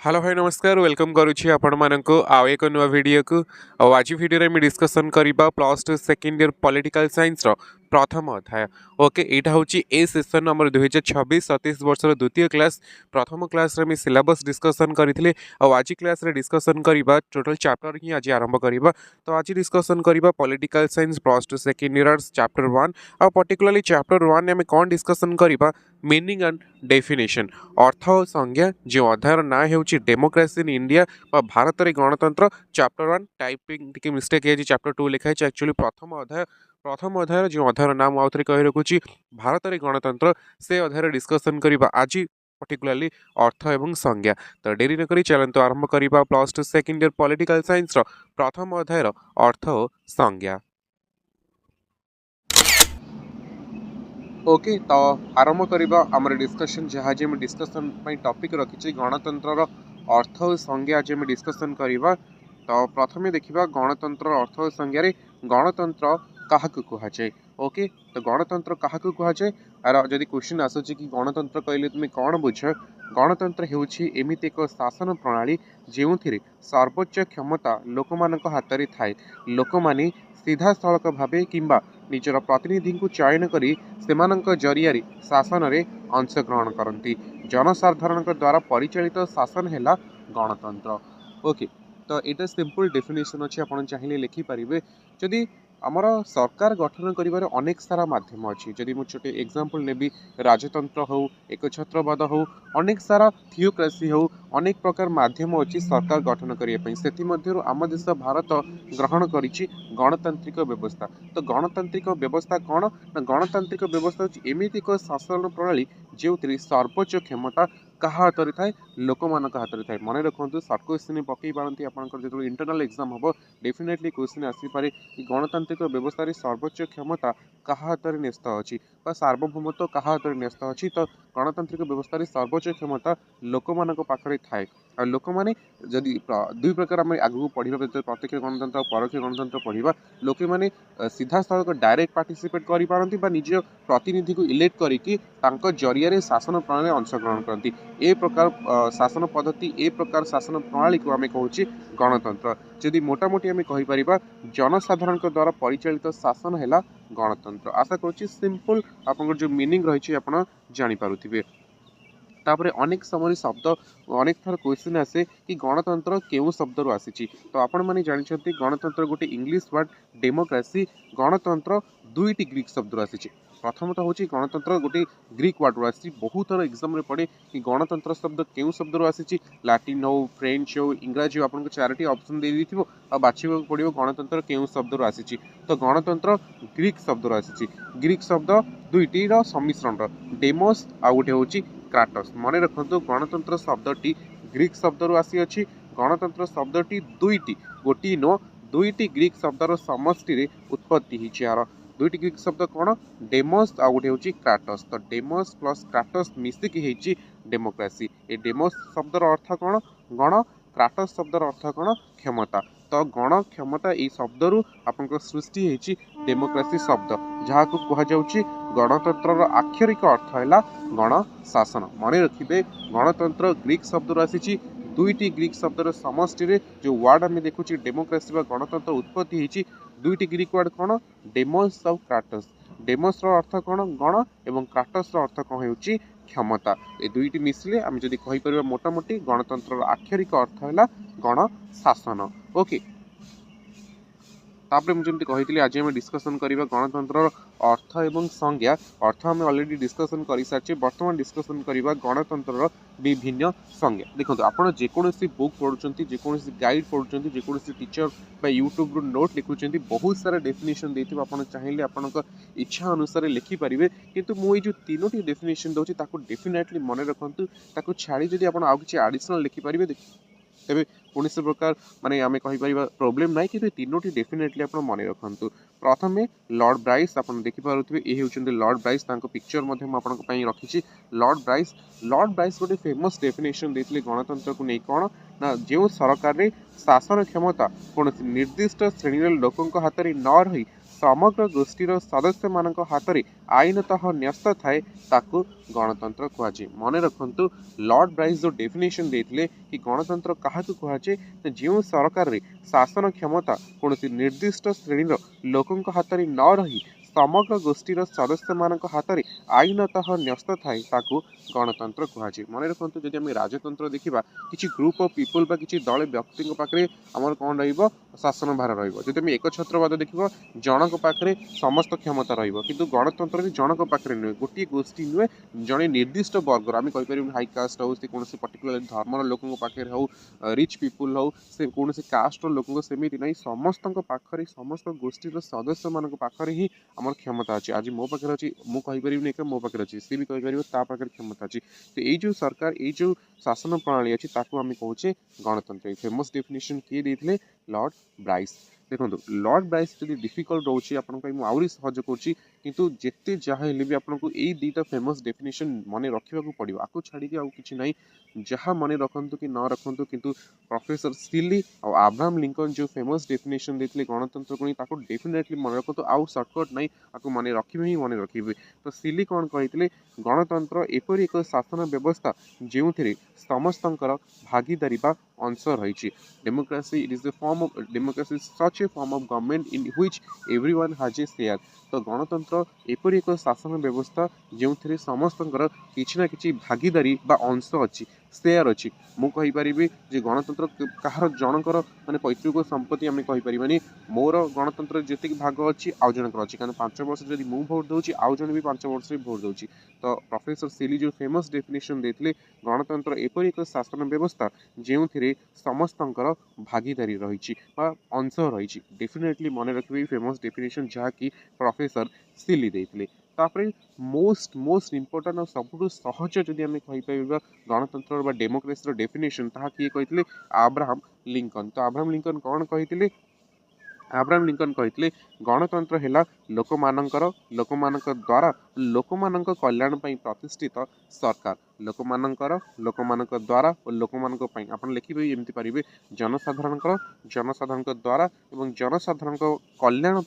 Hello भाई नमस्कार welcome करुच्ची आपण मानक आउ एक नुआ वीडियो को आज वीडियो में डिस्कसन करबा plus two second year political science रो प्रथम अध्याय। ओके यहाँ हूँ ए सेसन नंबर 2026-27 वर्ष द्वितीय क्लास प्रथम क्लास रे सिलेबस डिस्कसन करथिले आज क्लास रे डिस्कसन करबा टोटल चैप्टर ही आज आरंभ करबा। तो आज डिस्कसन करबा political science plus two second year chapter 1 आ पर्टिकुलरली चैप्टर 1 में कौन डिस्कसन करबा मीनिंग एंड डेफिनेशन अर्थ और संज्ञा जो अध्यायर ना हो डेमोक्रेसी इन इंडिया भारत रे गणतंत्र चैप्टर 1 टाइपिंग टिके मिस्टेक है चैप्टर 2 लिखा है एक्चुअली प्रथम अध्याय जो अध्यायर नाम आउ थे कही रखुची भारत रे गणतंत्र से अध्याय डिस्कसन करबा आज पर्टिकुलरली अर्थ एवं संज्ञा। तो डेरी न करी चलंतु आरंभ करबा plus two second year political science रो प्रथम अध्यायर अर्थ और संज्ञा। ओके तो आरंभ करबा हमर डिस्कशन जहाँ जे डिस्कशन टॉपिक रखी गणतंत्र अर्थ और संज्ञा आज डिस्कसन करबा। तो प्रथमे देखिबा गणतंत्र अर्थ और संज्ञा रे गणतंत्र काहाकु कुहाचे। ओके तो गणतंत्र काहाकु कुहाचे आर जदि क्वेश्चन आसुची कि गणतंत्र कहले तुम कौन बुझ गणतंत्र हेउची एमिति एक शासन प्रणाली जेउथिरे सर्वोच्च क्षमता लोकमानक हाथ रे थाए। लोकमाने सीधा सड़क भावे किंबा निजर प्रतिनिधि को चयन करी सेमानक जरिया शासन रे अंशग्रहण करती जनसाधारण द्वारा परिचालित शासन है गणतंत्र। ओके तो यहाँ सिंपल डेफिनेशन अच्छे आप चाहिए लिखिपारे जदि आमर सरकार गठन कर अनेक सारा मध्यम अच्छी जदि मुझे छोटे एग्जांपल नेबी राजतंत्र हो एकछत्रवाद हो अनेक सारा थियोक्रेसी हो अनेक प्रकार मध्यम अच्छी सरकार गठन करने से आम देश भारत ग्रहण करिछि गणतांत्रिक व्यवस्था। तो गणतांत्रिक व्यवस्था कौन ना गणतांत्रिक व्यवस्था एमती एक शासन प्रणाली जो सर्वोच्च क्षमता कहा हाथ में थाए लोक मान हाथ में थाए। मन रखु सर्ट क्वेश्चन पकई पारती जो इंटरनल एग्जाम हम डेफिनेटली क्वेश्चन आसीपे कि गणतांत्रिक व्यवस्था सर्वोच्च क्षमता कहा हाथ में न्यस्त अच्छी सार्वभौमत्व कहा हाथ में न्यस्त अच्छी। तो गणतांत्रिक व्यवस्था सर्वोच्च क्षमता लोक मान पाखे थाए आ लोक मैंने जदि दुई प्रकार आम आगू पढ़ा प्रत्यक्ष गणतंत्र और परोक्ष गणतंत्र पढ़ा लोके मैंने सीधा सड़क डायरेक्ट पार्टिसिपेट करिपारंती बा निज प्रतिनिधि को इलेक्ट करिकी तांको जरिया शासन प्रणाली अंशग्रहण करती ए प्रकार शासन पद्धति ए प्रकार शासन प्रणाली को आम कहूँ गणतंत्र। जदि मोटामोटी आम कहीपर जनसाधारण द्वारा परिचालित शासन है गणतंत्र। आशा करुँच सिंपल आप जो मीनिंग रही आप जानीपारे। तापर अनेक समय शब्द अनेक थर क्वेश्चन आसे कि गणतंत्र केउ शब्द रु आसी। तो आपण माने जानते गणतंत्र गोटे इंग्लिश वर्ड डेमोक्रेसी गणतंत्र दुईटी ग्रीक शब्द रु आसी। प्रथम तो हूँ गणतंत्र गोटे ग्रीक वर्ड रु आसी बहुत थर एग्जाम रे पड़े कि गणतंत्र शब्द केउ शब्द रु आसी लाटिन हो फ्रेंच हो इंग्राजी हो आपको चारोटी ऑप्शन दे देथिबो आ बाछिबो पड़िबो गणतंत्र केउ शब्द रु आसी। तो गणतंत्र ग्रीक शब्द रु आसी ग्रीक शब्द दुईटी रो सम्मिश्रण डेमोस आ गोटे हूँ क्राटस। मन रखु गणतंत्र शब्दटी ग्रीक शब्द रु आसी अछि गणतंत्र शब्दटी दुईटी गोटी नो दुईटी ग्रीक शब्दर समष्टि उत्पत्ति होइछि। यार दुईटी ग्रीक शब्द कौन डेमोस आ गोटे होछि क्राटस। तो डेमोस प्लस क्राटस मिसिकी होइछि डेमोक्रेसी। ए डेमोस शब्दर अर्थ कौन गण क्राटस शब्दर अर्थ कौन क्षमता। तो गण क्षमता ये शब्द रु आपन सृष्टि होइछि डेमोक्रेसी शब्द जहाँ को कहा जाउछि गणतंत्र आक्षरिक अर्थ है गण शासन। मन रखिए गणतंत्र ग्रीक शब्द रु आसी दुईटी ग्रीक शब्दर समष्टि जो वार्ड आम देखुची डेमोक्रेसी गणतंत्र उत्पत्ति होइछि दुईटी ग्रीक वार्ड कौन डेमोस और क्राटस। डेमोस अर्थ कौन गण एवं क्राटस अर्थ कौन होउछि क्षमता। ए दुईटी मिसले आम जदि कहीपर मोटामोटी गणतंत्र आक्षरिक अर्थ है गण शासन। ओके तापर मुझे कही आज आम डिस्कसन करबा गणतंत्र अर्थ एवं संज्ञा। अर्थ आम अलरेडी डिस्कसन कर सारी बर्तमान डिस्कसन करबा गणतंत्र विभिन्न संज्ञा। देखो आप जेकोसी बुक पढ़ुं जेकोसी गाइड पढ़ुं जेकोसी टीचर यूट्यूब नोट लिखुं बहुत सारा डेफिनेशन देते आप चाहिए आपण इच्छा अनुसार लिखिपारे किंतु मुझे जो तीनोटी डेफिनेशन दूसरी डेफिनेटली मन रखु छाड़ी जब आप आउ कि आडिशनल लिखिपारे तेरे कौन प्रकार माने आम कहीपर प्रोब्लेम ना कि तीनोटी डेफिनेटली आप मन रखु। प्रथम लॉर्ड ब्राइस आप देखिपे ये होती लॉर्ड ब्राइस पिक्चर रखी लॉर्ड ब्राइस गोटे फेमस डेफिनेशन देते गणतंत्र को नहीं कौन ना जो सरकार रे शासन क्षमता कौन निर्दिष्ट श्रेणी लोकों हाथ में न रही समग्र गोष्ठीर सदस्य मानक हाथ में आईनतः न्यस्त थाए ताकू गणतंत्र कहुए। मन रखु लॉर्ड ब्राइस जो डेफिनेशन देते कि गणतंत्र क्या कहुए, जो सरकार रे शासन क्षमता कौन निर्दिष्ट श्रेणीर लोकों हाथ में न रही समग्र गोष्ठीर सदस्य मानक हाथ में आईनतः न्यस्त थाए ताकू गणतंत्र कहुए। मन रखु जदि आम राजतंत्र देखा किसी ग्रुप ऑफ पीपल बा किसी दल व्यक्ति पाखे आमर कौन शासन भार रही एक छत्रवाद देखिए जनक पाखे समस्त क्षमता रु गणतंत्र जनक पाखे नुहे गोटे गोष्ठी नुहे जड़े निर्दिष्ट वर्गर आम कहीपर हाई कास्ट हो कौन पर्टिकुलर धर्मर लोकों पाखे हो रिच पीपुल हो से कौन कास्ट लोक सेमती ना समस्त पाखे समस्त गोष्ठीर सदस्य मान पाखे ही आम क्षमता अच्छी। आज मो पाखे अच्छी मुझे मो पाखे अच्छी सी भी कहीपर पाखे क्षमता अच्छी। तो ये जो सरकार ये जो शासन प्रणाली अच्छी आम कहे गणतंत्र। फेमस डेफिनेशन किए देते लॉर्ड ब्राइस। देखो लॉर्ड ब्राइस जब डिफिकल्ट रोचे आहरी सहज करुँची किंतु जिते जहाँ भी आपको यही दुईटा फेमस डेफिनेशन मन रखा पड़ो आपको छाड़ी कि ना जहाँ मन रखु कि न रखु किंतु प्रोफेसर सिली और अब्राहम लिंकन जो फेमस डेफिनेशन देते गणतंत्र को डेफिनेटली मन रखु आउ सर्टकट ना आपको मन रखिए ही मन रखिए। तो सिली कौन कहते गणतंत्र एपरी एक शासन व्यवस्था जो समस्तंकर भागीदारी बा अंश रही। Democracy it is the form of democracy such A form of government in which everyone has a share. तो गणतंत्र एपरी एक शासन व्यवस्था जो समस्तंकर किसी ना कि भागीदारी बा अंश अच्छी शेयर अच्छी। मुझे जे गणतंत्र कहार जनकर माने पैतृक संपत्ति आम कहीपर मोर गणतंत्र जी भाग अच्छी आउ जनकर अच्छी कारण 5 वर्ष जब मुझे भोट दूसरी आउ जन भी 5 वर्ष भोट दूसरी। तो प्रोफेसर सिली जो फेमस डेफिनेशन देते गणतंत्र एपरी एक शासन व्यवस्था जो समस्तंकर भागीदारी रही अंश रही। डेफिनेटली मन रखिए फेमस डेफिनेशन जहाँकि प्रोफेसर सिली देते। तापर मोस्ट मोस्ट इंपोर्टाट और सबुठ सहज जदि आम कहीपर गणतंत्र डेमोक्रेसी डेफिनेशन ताहा किए कहते अब्राहम लिंकन। तो अब्राहम लिंकन कौन कहते अब्राहम लिंकन कहते गणतंत्र है लोक द्वारा लोक कल्याण प्रतिष्ठित सरकार लोक द्वारा और लोक आप लिखिए एमती पारे जनसाधारण द्वारा एवं जनसाधारण कल्याण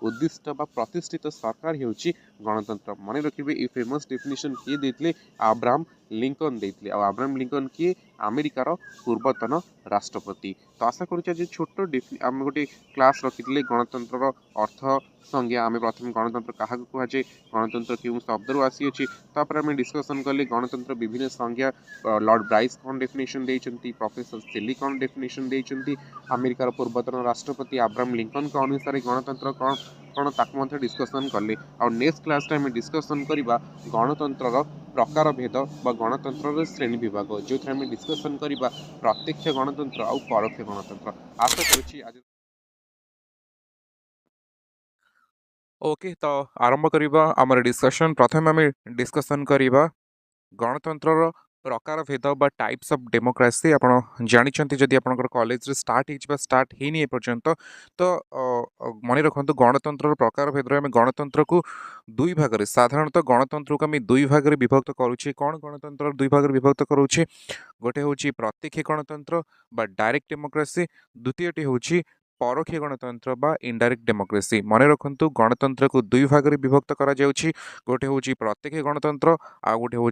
उद्दिष्ट बा प्रतिष्ठित सरकार होची गणतंत्र। मन रखिए ये फेमस डेफिनेशन किए देते अब्राहम लिंकन देते। अब्राहम लिंकन किए अमेरिकार पूर्वतन राष्ट्रपति। तो आशा करुँचे छोट आम गोटे क्लास रखी गणतंत्र अर्थ संज्ञा आम प्रथम गणतंत्र क्या कहुए गणतंत्र क्यों शब्द रू आसी तापर आम डिस्कसन कले गणतंत्र विभिन्न संज्ञा लॉर्ड ब्राइस कौन डेफिनेशन देइचंती प्रोफेसर सिली कौन डेफिनेशन देइचंती अमेरिकार पूर्वतन राष्ट्रपति अब्राहम लिंकन के अनुसार गणतंत्र कौन कौन ताकू डिस्कसन कले। आ नेक्स्ट क्लास में डिस्कसन करवा गणतंत्र प्रकार भेद व गणतंत्र श्रेणी विभाग जो आम डिस्कसन करवा प्रत्यक्ष गणतंत्र और परोक्ष गणतंत्र। आशा करुँची आज ओके। तो आरंभ करवा आमर डिस्कशन। प्रथम आम डिस्कसन करवा गणतंत्र प्रकार भेद बा टाइप्स ऑफ डेमोक्रेसी। आप जानते जदि आप कॉलेज स्टार्ट स्टार्ट होनी एपर्यंत तो मन रखु गणतंत्र प्रकार भेद आम गणतंत्र को दुई भाग में साधारणतः गणतंत्र को आम दुई भाग में विभक्त करुचे। कौन गणतंत्र दुई भाग में विभक्त करुचे गोटे हूँ प्रत्यक्ष गणतंत्र बा डायरेक्ट डेमोक्रेसी द्वितीयटी हूँ परोक्ष गणतंत्र बा इनडायरेक्ट डेमोक्रेसी। मन रखु गणतंत्र को दुई भाग में विभक्त करा गोटे हूँ प्रत्यक्ष गणतंत्र आ गोटे हूँ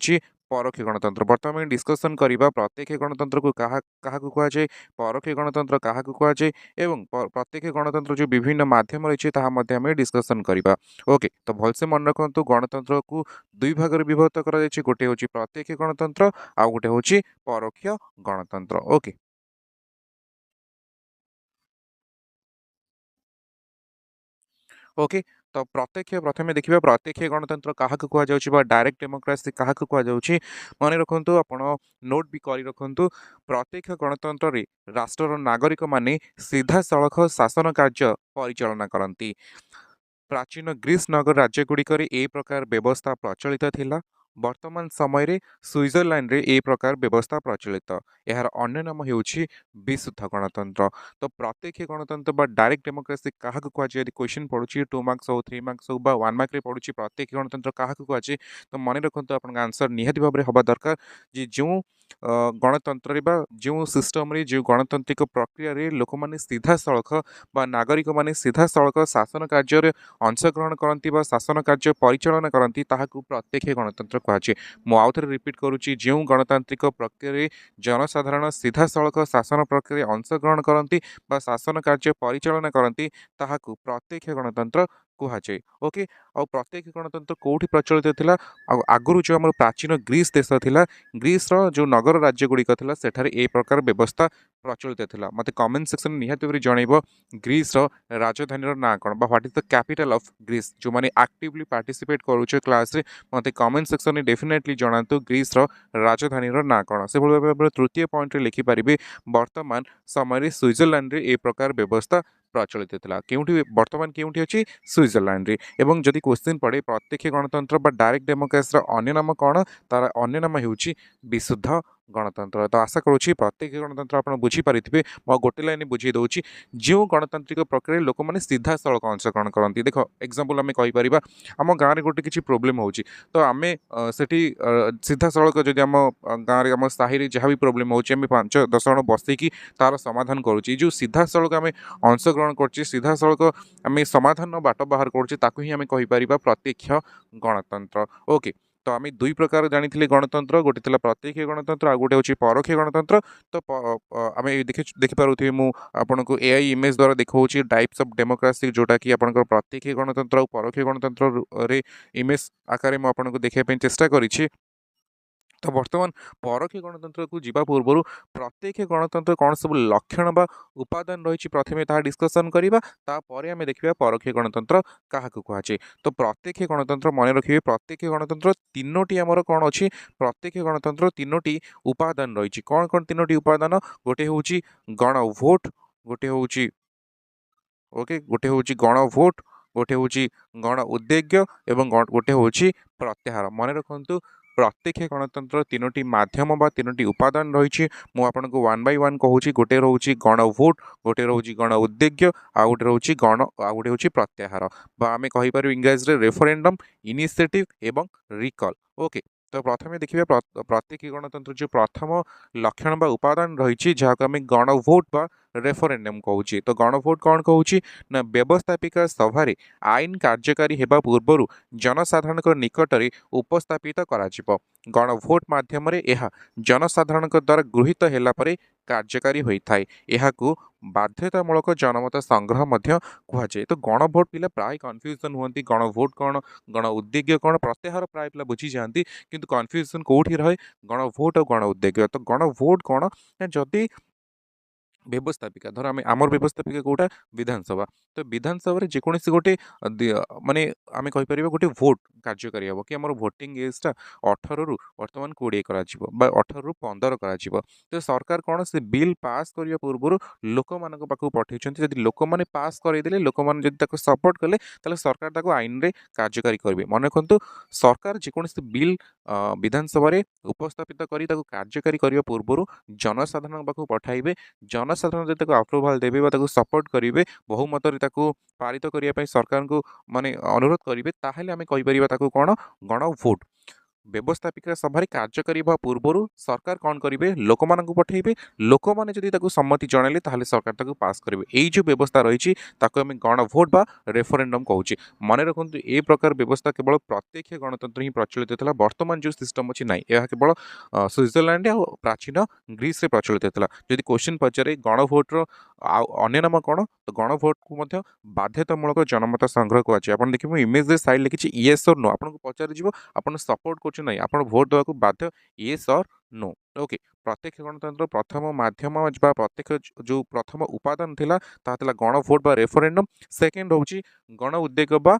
परोक्ष गणतंत्र। बर्तमान डिस्कसन करवा प्रत्यक्ष गणतंत्र को क्या कहुए परोक्ष गणतंत्र क्या कहुए एवं प्रत्यक्ष गणतंत्र जो विभिन्न माध्यम रही है डिस्कसन करवा। ओके तो भलसे मन रखु गणतंत्र को दुई भाग में विभक्त करा गोटे हूँ प्रत्यक्ष गणतंत्र आ गोटे हूँ परोक्ष गणतंत्र। ओके ओके तो प्रत्यक्ष प्रथम देखिए प्रत्यक्ष गणतंत्र क्या कहुए डायरेक्ट डेमोक्रेसी क्या कहुए मन रखु आप नोट भी कर रखु। प्रत्यक्ष गणतंत्र रे राष्ट्र नागरिक माने सीधा सड़क शासन कार्य परिचालना करती। प्राचीन ग्रीस नगर राज्यगुड़िक ए प्रकार व्यवस्था प्रचलित थिला। वर्तमान समय रे स्विट्जरलैंड रे ए प्रकार व्यवस्था प्रचलित। यार अन्य नाम होउछि विशुद्ध गणतंत्र। तो प्रत्यक्ष गणतंत्र बा डायरेक्ट डेमोक्रेसी क्या कहुए क्वेश्चन पड़ुछि 2 मार्क्स हो 3 मार्क्स हो बा 1 मार्क रे पड़ुछि प्रत्यक्ष गणतंत्र क्या कहुए तो मन रखु आप आंसर निहाती भाव में हवा दरकार। जे जो गणतंत्र बा जो सिस्टम रे जो गणतांत्रिक प्रक्रिया रे लोक माने सीधा सड़क बा नागरिक माने सीधा सड़क शासन कार्य रे अंशग्रहण करती बा शासन कार्य परिचालन करती ताहाकू प्रत्यक्ष गणतंत्र कहुचे। मु आउ थे रिपीट करुच्ची जो गणतांत्रिक प्रक्रिया रे जनसाधारण सीधा सड़क शासन प्रक्रिया अंशग्रहण करती बा शासन कार्य परिचालन करती ताहाकू प्रत्यक्ष गणतंत्र कुहाଯାଏ। ओके आ प्रत्यक्ष गणतंत्र कोठी प्रचलित थिला आगुरु जो हमर प्राचीन ग्रीस देश थिला ग्रीस रो जो नगर राज्य गुड़िक थिला सेठारे ए प्रकार व्यवस्था प्रचलित थिला। मते कमेंट सेक्शन निहाती भाବରେ जणैबो ग्रीस रो राजधानी रो ना कोन बा what is the capital of Greece जो माने एक्टिवली पार्टिसिपेट करूचे क्लास रे मते कमेंट सेक्शन रे डेफिनेटली जणांतु ग्रीस रो राजधानी रो ना कोन से भाବରେ तृतीय पॉइंट रे लिखि परिबे वर्तमान समय रे स्विट्जरलैंड रे ए प्रकार व्यवस्था प्रचलित थिला केउठी वर्तमान केउठी अछि स्विट्जरलैंड रे। एवं जदि क्वेश्चन पड़े प्रत्यक्ष गणतंत्र बा डायरेक्ट डेमोक्रेसी अन्य नाम कौन तार अन्य नाम हेउछि विशुद्ध गणतंत्र। तो आशा करुच्ची प्रत्यक्ष गणतंत्र आप बुझीपारे मैं गोटे लाइन बुझे दूसरी जो गणतांत्रिक प्रक्रिया लोक मैंने सीधा सड़क अंशग्रहण करती देख एग्जांपल आम कहीपर आम गाँव में गोटे किसी प्रोब्लेम हो तो आम से सीधा सड़क जदि आम गाँव आम साहि जहाँ भी प्रोब्लेम हो 5-10 जन बसईकि तार समाधान करुच्ची जो सीधा सड़क आम अंशग्रहण कर सीधा सड़क आम समाधान बाट बाहर करें आम कहीपर प्रत्यक्ष गणतंत्र। ओके तो आम दुई प्रकार जानी गणतंत्र गोटे थी प्रत्यक्ष गणतंत्र आ गोटे हूँ परोक्ष गणतंत्र। तो आम देखिपे मुझे को एआई इमेज द्वारा देखा टाइप्स ऑफ डेमोक्रेसी जोटा कि आप प्रत्यक्ष गणतंत्र और परोक्ष गणतंत्र इमेज आकार मुझे देखापी चेष्टा करी। तो बर्तमान परोक्ष गणतंत्र को जीवा पूर्व प्रत्यक्ष गणतंत्र कौन सब लक्षण बा उपादान रही प्रथम ता डिस्कसन करवा तापर आम देखा परोक्ष गणतंत्र क्या कहुचे। तो प्रत्यक्ष गणतंत्र मन रखिए प्रत्यक्ष गणतंत्र तीनोटी आमर कौन अच्छी प्रत्यक्ष गणतंत्र तीनोटी उपादान रही कौन कौन तीनोटी उपादान गोटे हूँ गण भोट गोटे हूँ गण भोट गोटे हूँ गण उद्देग्य एवं गोटे हूँ प्रत्याहार। मन रखु प्रत्यक्ष गणतंत्र तीनोटी माध्यम बा तीनोटी उपादान रही मुझे वन बाय वन कहूँ गोटे रोचे गण भोट गोटे रोचे गण उद्देग्य आ गोटे रोचे गण आ गोटे हूँ प्रत्याहार बा आम कहीपर इंग्राजी रे रेफरेंडम इनिशिएटिव एवं रिकॉल। ओके तो प्रथम देखिए प्रत्यक्ष गणतंत्र जो प्रथम लक्षण बा उपादान रही जहाँ आम गण भोट बा रेफरेंडम कहूँ। तो गण भोट कौन कहूँ ना व्यवस्थापिका सभा आईन कार्यकारी हेबा पूर्व जनसाधारण निकटरे उपस्थापित कराजिबो। गण भोट माध्यम यह जनसाधारण द्वारा गृहीत हेला परे कार्यकारी होता है यह बाध्यतामूलक जनमत संग्रह कहुए। तो गण भोट पिला प्राय कन्फ्यूजन हुआ गण भोट कौन गण उद्देग्य कौन प्रत्याहार प्राय पिला बुझी जाती किंतु कन्फ्यूजन कौटी रहे गण भोट और गण उद्देग्य। तो गण भोट कौन जदि व्यवस्थापिका धर आम आमर व्यवस्थापिका कौटा विधानसभा तो विधानसभा जेकोसी गोटे माने आम कहीपर गोटे भोट कार्यकारी हम कि आम भोटिंग एजटा 18 रु बर्तमान 20 कर 18 रु 15 कर। तो सरकार कौन से बिल पास करने पूर्व लोक मान पाक पठे जब लोक मैंने पास करदे लोक मैंने सपोर्ट कले सरकार आईन रे कार्यकारी करेंगे। मन रखु सरकार जेकोसी बिल विधानसभा उपस्थापित कर कार्यकारी करने पूर्व जनसाधारण पाक पठाइबे जनसाधारण जब अप्रुवाल देवे सपोर्ट करेंगे बहुमत पारित करने सरकार को माने अनुरोध करेंगे ताहले आम कहीपर कौन गण भोट व्यवस्थापिका सभा कार्यकारी पूर्व सरकार कौन करेंगे लोक मान पठेबे लोक मैंने जब सम्मति जनइले ताहले सरकार पास करेंगे यही जो व्यवस्था रही आम गण भोट बा रेफरेंडम कहूँ। मन रखु ए प्रकार व्यवस्था केवल प्रत्यक्ष गणतंत्र ही प्रचलित था वर्तमान जो सिस्टम अच्छी ना यह केवल स्विट्जरलैंड आ प्राचीन ग्रीस रे प्रचलित था। जदि क्वेश्चन पचारे गण भोटर अन्य नाम कौन तो गण भोट को बाध्यतामूलक जनमत संग्रह कहुए। आप देखिए इमेज साइड लिखी येस और नो आपको पचार आप सपोर्ट कर ना आप भोट देवा बाध्य येस और नो। ओके प्रत्यक्ष गणतंत्र प्रथम माध्यम प्रत्यक्ष जो प्रथम उपादान थिला ताहा गण भोट बा रेफरेंडम सेकेंड हूँ गण उद्देग बा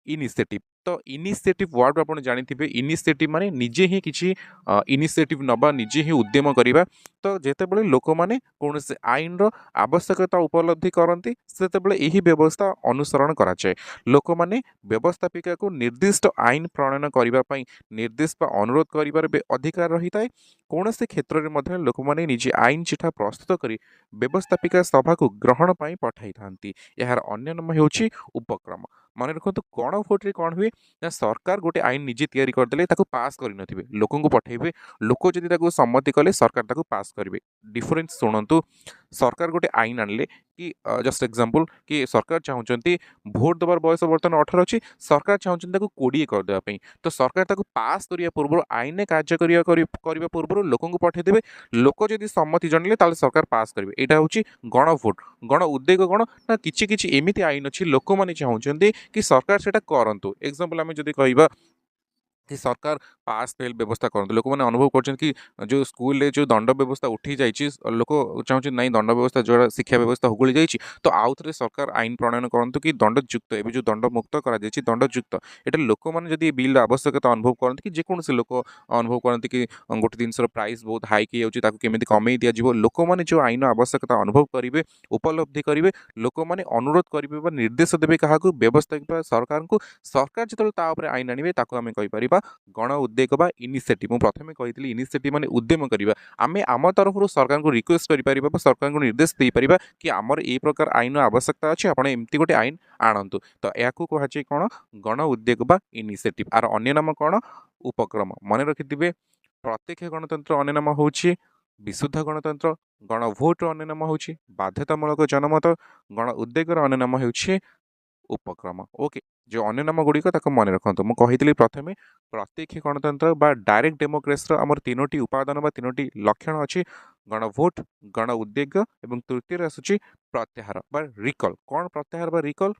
इनिशिएटिव। तो इनिशिएटिव वर्ड आप जानी इनिशिएटिव माने निजे ही किसी इनिशिएटिव नबा निजे ही उद्यम करवा। तो जितेबाला लोक मैंने कौन से आईन रो आवश्यकता उपलब्धि करती से यही व्यवस्था अनुसरण कराए लोक मैंने व्यवस्थापिका को निर्दिष्ट आईन प्रणयन करने निर्देश अनुरोध कर अधिकार रही है। कौन से क्षेत्र में लोक मैंने निजे आईन चिठा प्रस्तुत कर व्यवस्थापिका सभा को ग्रहण पर पठाई था यार अन्य नाम हूँ उपक्रम। मन रखु गण भोट रे कौन हुए ना सरकार गोटे आईन निजे तैयारी करदेले ताकू पास कर लोक पठेबे लोक जदि ताकू सम्मति कले सरकार ताकू पास करेंगे डिफरेन्स शुणु सरकार गोटे आईन आणले कि जस्ट एग्जांपल कि सरकार चाहूँगी भोट देवार बयस बर्तमान 18 अच्छी सरकार चाहूँगी 20 करदेवाई तो सरकार ताकू पास करने पूर्व आईन कार्य करने पूर्व लोक पठेदेवे लोक जदि सम्मति जनइले ताले सरकार पास करेंगे यहाँ हूँ गण भोट गण उद्वेग गण ना किछि एमती आईन अच्छी लोक मैंने चाहूँगी कि सरकार से करूँ एग्जांपल आम जदि कह कि सरकार पास फेल व्यवस्था करते लोक मैंने अनुभव कर कि जो स्कूल जो दंड व्यवस्था उठी जाइए लोक चाहूँ ना दंड व्यवस्था जो शिक्षा व्यवस्था हुगुली जाइए तो आउ थे सरकार आईन प्रणयन करूँ कि दंडयुक्त एवं जो दंड मुक्त कर दंडयुक्त यहाँ लोक मैंने जब बिल आवश्यकता अनुभव करते कि जेकोसी लोक अनुभव करते कि गोटे जिनस प्राइस बहुत हाइक होमी कमे दिज्व लोक मैंने जो आईन आवश्यकता अनुभव करेंगे उपलब्धि करेंगे लोक मैंने अनुरोध करेंगे निर्देश देवे क्या व्यवस्था सरकार को सरकार जो आईन आणवे आम कहीपर गण उद्वेग बा इनिशिएटिव प्रथम कही इनिशिएटिव माने उद्यम करवा आम आम तरफ सरकार को रिक्वेस्ट कर सरकार को निर्देश दे पारिबा कि आमर ए प्रकार आईन आवश्यकता अच्छे आप एमती गोटे आईन आणतु तो या कहुए कौन गण उद्वेग बा इनिशिएटिव आर अन्य नाम कौन उपक्रम मन रखिथे प्रत्यक्ष गणतंत्र अन्य नाम हूँ विशुद्ध गणतंत्र गण भोट अन्य नाम हूँ बाध्यतामूलक जनमत गण उद्वेगर अन्य नाम हूँ उपक्रम ओके जो अन्य नाम गुड़िक मन रखु मुझे प्रथम प्रत्यक्ष गणतंत्र बा डायरेक्ट डेमोक्रेसी आमर तीनोटी उपादान बा तीनोटी लक्षण अच्छी गण भोट गण उद्वेग एवं तृतीय आसूची प्रत्याहार बा रिकल कौन प्रत्याहार बा रिकल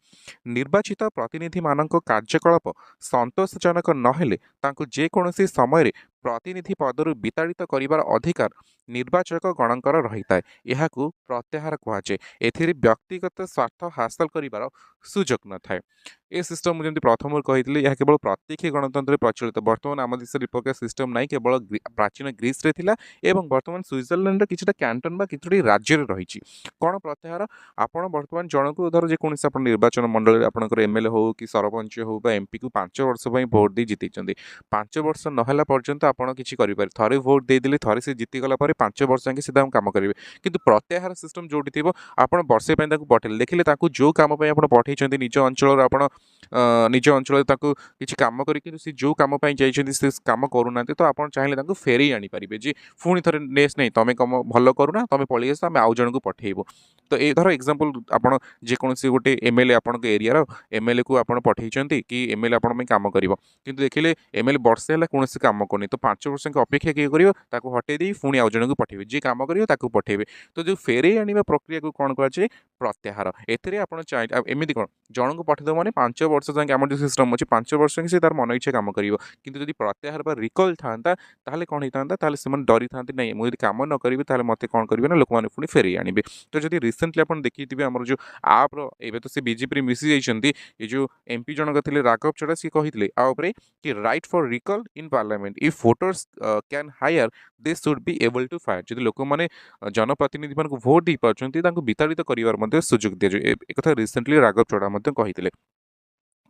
निर्वाचित प्रतिनिधि मानक कार्यकलाप संतोषजनक नहेले तांको जेकोसी समय प्रतिनिधि पदरु विताड़ित करिवार अधिकार निर्वाचक गणकर रही है यह प्रत्याहार कहुए एथिरे व्यक्तिगत स्वार्थ हासिल करिवार सुजोग न थाए ए सिस्टम मुझे प्रथम कही यह केवल प्रत्यक्ष गणतंत्र प्रचलित बर्तमान आम देश प्रकार सिस्टम ना केवल प्राचीन ग्रीस रे थिला एवं बर्तमान स्विट्जरलैंड कि कैंटन बा कि राज्य रही कौन प्रत्याहार आपण बर्तमान जनक धर जेकोसी निर्वाचन मंडल आपंकर एमएलए हो कि सरपंच हो एमपी को 5 वर्ष भोट दे जीत 5 वर्ष नहला पर्यंत आपड़ कि थे भोट देदेले थे से जीतीगला 5 वर्ष जाके सीधा काम करेंगे किंतु प्रत्याहार सिस्टम जो आप वर्षे पठेले देखिले जो कम पठे निज अंचल आप निज अंचल किसी कम कर जो कम से कम करूना तो आप चाहिए फेरई आनीपारे जी पुणी थे नेक्स्ट नहीं तुम कम भल करूना तुम पलि आस आम आउ जन को पठेबू तो ये धर एग्जांपल आपड़ जेकोसी गोटे एमएलए आपण एरिया एमएलए को आप पठे कि एमएलए आपण कम कर कि देखिले एमएलए वर्षे है कौन कम करनी तो 5 वर्ष के अपेक्षा किए कर हटे दे पुणी आउ जन को पठेबे जी कम कर पठेबे तो जो फेरई आने प्रक्रिया को कौन कहुए प्रत्याहार एथिरे आपण चाहिए एमती कौन जन को पठेदेव मैंने 5 वर्ष जाए आम जो सिस्टम अच्छे 5 वर्ष से तार मन इच्छा कम कर कि प्रत्याहार रिकल था ताहले कौन होता है डरी था नहीं मुझे कम न करी मत कौन करेंगे ना लोक मैंने पुणी फेरई आने तो जब रिसेंटली आप देखिए आम जो आप्र एवं तो सी बीजेपी मिसी जाइए ये जो एमपी जनक थे राघव चढ़ा सी कहते कि right for recall in parliament if voters can hire they should be able to fire जब लोक मैंने जनप्रतिनिधि मान भोट दे पार्टी विताड़ित कर सुजोग दिया एक रिसेंटली राघव चढ़ा कहते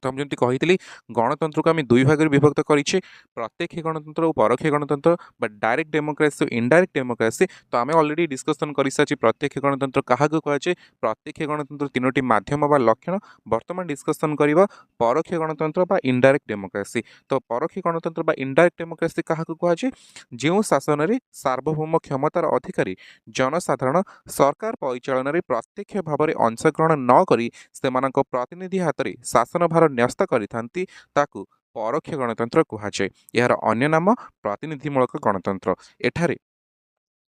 तो हम जमी कही गणतंत्र को आम दुई भाग विभक्त करें प्रत्यक्ष गणतंत्र और परोक्ष गणतंत्र डायरेक्ट डेमोक्रेसी इनडायरेक्ट डेमोक्रेसी तो आम अलरेडी डिस्कसन कर सारी प्रत्यक्ष गणतंत्र क्या कहुए प्रत्यक्ष गणतंत्र तीनोटी मध्यम बा लक्षण बर्तमान डिस्कसन करवा परोक्ष गणतंत्र बा इनडायरेक्ट डेमोक्रेसी तो परोक्ष गणतंत्र बा इनडायरेक्ट डेमोक्रेसी क्या कहुए जो शासन में सार्वभौम क्षमतार अधिकारी जनसाधारण सरकार परिचालन प्रत्यक्ष भाव में अंशग्रहण नक प्रतिनिधि हाथ में शासन भार न्यस्त करिथांती ताकू परोक्ष गणतंत्र कहुए यार अन्य नाम प्रतिनिधिमूलक गणतंत्र एठारे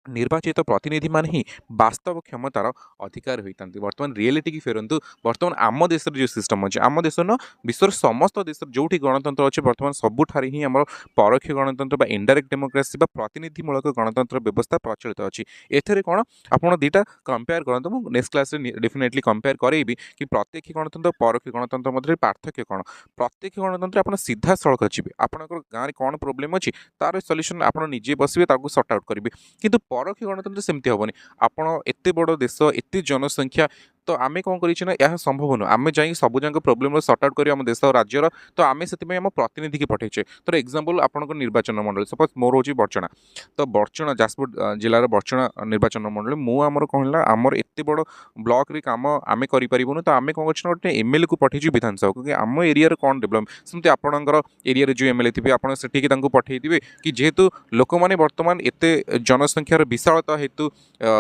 निर्वाचित प्रतिनिधि मान ही वास्तव क्षमतार अधिकार होता बर्तमान रियलिटी की फेरतु बर्तमान आम देश जो सिस्टम अच्छे आम देश न विश्वर समस्त देश जो गणतंत्र अच्छे बर्तमान सबुठार ही आम परोक्ष गणतंत्र इनडायरेक्ट डेमोक्रेसी प्रतिनिधिमूलक गणतंत्र व्यवस्था प्रचलित अच्छी एथे कौन आप दुटा कंपेयर करते मुझे नेक्स्ट क्लास डेफिनेटली कंपेयर करेबी कि प्रत्यक्ष गणतंत्र परोक्ष गणतंत्र मध्य पार्थक्य कौन प्रत्यक्ष गणतंत्र आप सीधा सड़क जी आपंकर गाँव में कौन प्रोब्लेम अच्छी तार सल्यूशन आप निजे बसवे सर्ट आउट करेंगे किंतु परोक्ष गणतंत्र सेमती हेनी आपड़ एत बड़ देश एत जनसंख्या तो आम कौन कर संभव नुह आम जा सब जाक प्रोब्लेम सर्ट आउट कर देश और राज्यर तो आम से आम प्रतिनिधि की पठेचे तो एक्जामपल आपंक निर्वाचन मंडल सपोज मोर हूँ बर्चना तो बर्चना जाजपुर जिलार बर्चना निर्वाचन मंडल मुझे कहला आमर एत बड़ ब्लॉक रे काम आम करूँ तो आम कौन कर गोटे एमएलए को पठेचु विधानसभा क्योंकि आम एरिया कौन डेभलप सेमती आपणकर एरिया जो एमएलए थे आप पठेदे कि जेहेतु लोक मैंने बर्तमान एत जनसंख्यार विशालता हेतु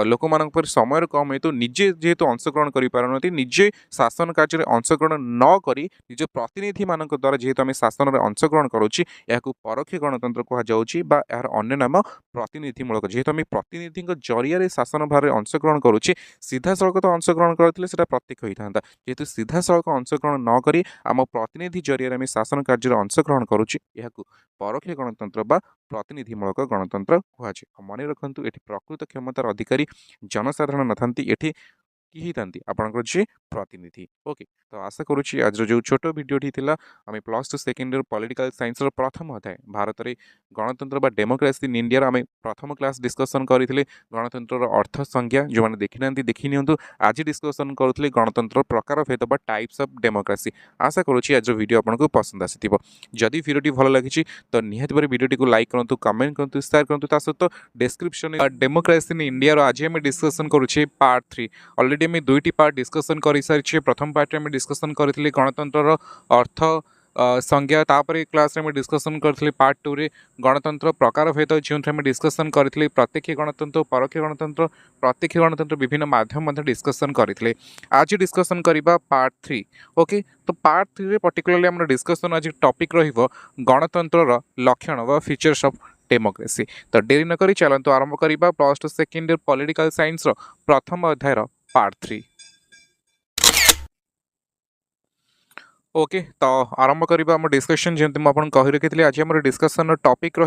लोक मान समय कम हेतु निजे जेहेतु अंशग्रहण कर निजे शासन कार्य अंशग्रहण नक निज प्रतिनिधि मान द्वारा जेहेतु आम शासन में अंशग्रहण करुच्ची परोक्ष गणतंत्र कहुच्छी यार अन्य नाम प्रतिनिधिमूलक जेहेतु आम प्रतिनिधि जरिया शासन भाव अंशग्रहण करुच्छे सीधा सड़क तो अंशग्रहण करते प्रत्यक्ष होता था जेहेतु सीधा सड़क अंशग्रहण नक आम प्रतिनिधि जरिया आम शासन कार्य अंशग्रहण करुच्छे परोक्ष गणतंत्र बा प्रतिनिधिमूलक गणतंत्र कहुच्छे मन रखु ये प्रकृत क्षमतार अधिकारी जनसाधारण न था कि आपंकर जे प्रतिनिधि ओके तो आशा करुच्ची आज जो छोट भिडटी थी आम +2 सेकेंड पॉलिटिकल साइंस प्रथम अध्याय भारत में गणतंत्र बा डेमोक्रेसी इन इंडिया आम प्रथम क्लास डिस्कसन करते गणतंत्र अर्थ संज्ञा जो मैंने देखी ना देखी नि आज डिस्कसन करुले गणतंत्र प्रकार भेद बा टाइप्स ऑफ डेमोक्रेसी आशा करुच्ची आज वीडियो आपको पसंद आसी जदि वीडियो भल लगी तो निहाती भाव वीडियो को लाइक करूँ कमेंट करूँ शेयर करूँ ता सहित डिस्क्रिप्शन डेमोक्रेसी इन इंडिया आज आम डिस्कसन करुचे पार्ट 3 ऑलरेडी आम दुईटी पार्ट डिस्कसन कर सारी प्रथम पार्ट में डिस्कसन करथिले गणतंत्र अर्थ संज्ञा तापर क्लास में डिस्कसन करथिले पार्ट 2 रे गणतंत्र प्रकार भेद जो डिस्कसन करथिले प्रत्यक्ष गणतंत्र परोक्ष गणतंत्र प्रत्यक्ष गणतंत्र विभिन्न माध्यम डिस्कसन करथिले आज डिस्कसन करिबा पार्ट 3 ओके तो पार्ट 3 रे पर्टिकुलरली हमर डिस्कसन आज टॉपिक रहिबो गणतंत्र लक्षण व फीचर्स ऑफ डेमोक्रेसी तो डेरी न करी चलंतु आरंभ करिबा +2 सेकेंड ईयर पॉलिटिकल साइंस प्रथम अध्याय पार्ट 3 ओके तो आरंभ करवा आम डिस्कसन जमी मुझे कही रखी आज आम डिस्कसन टॉपिक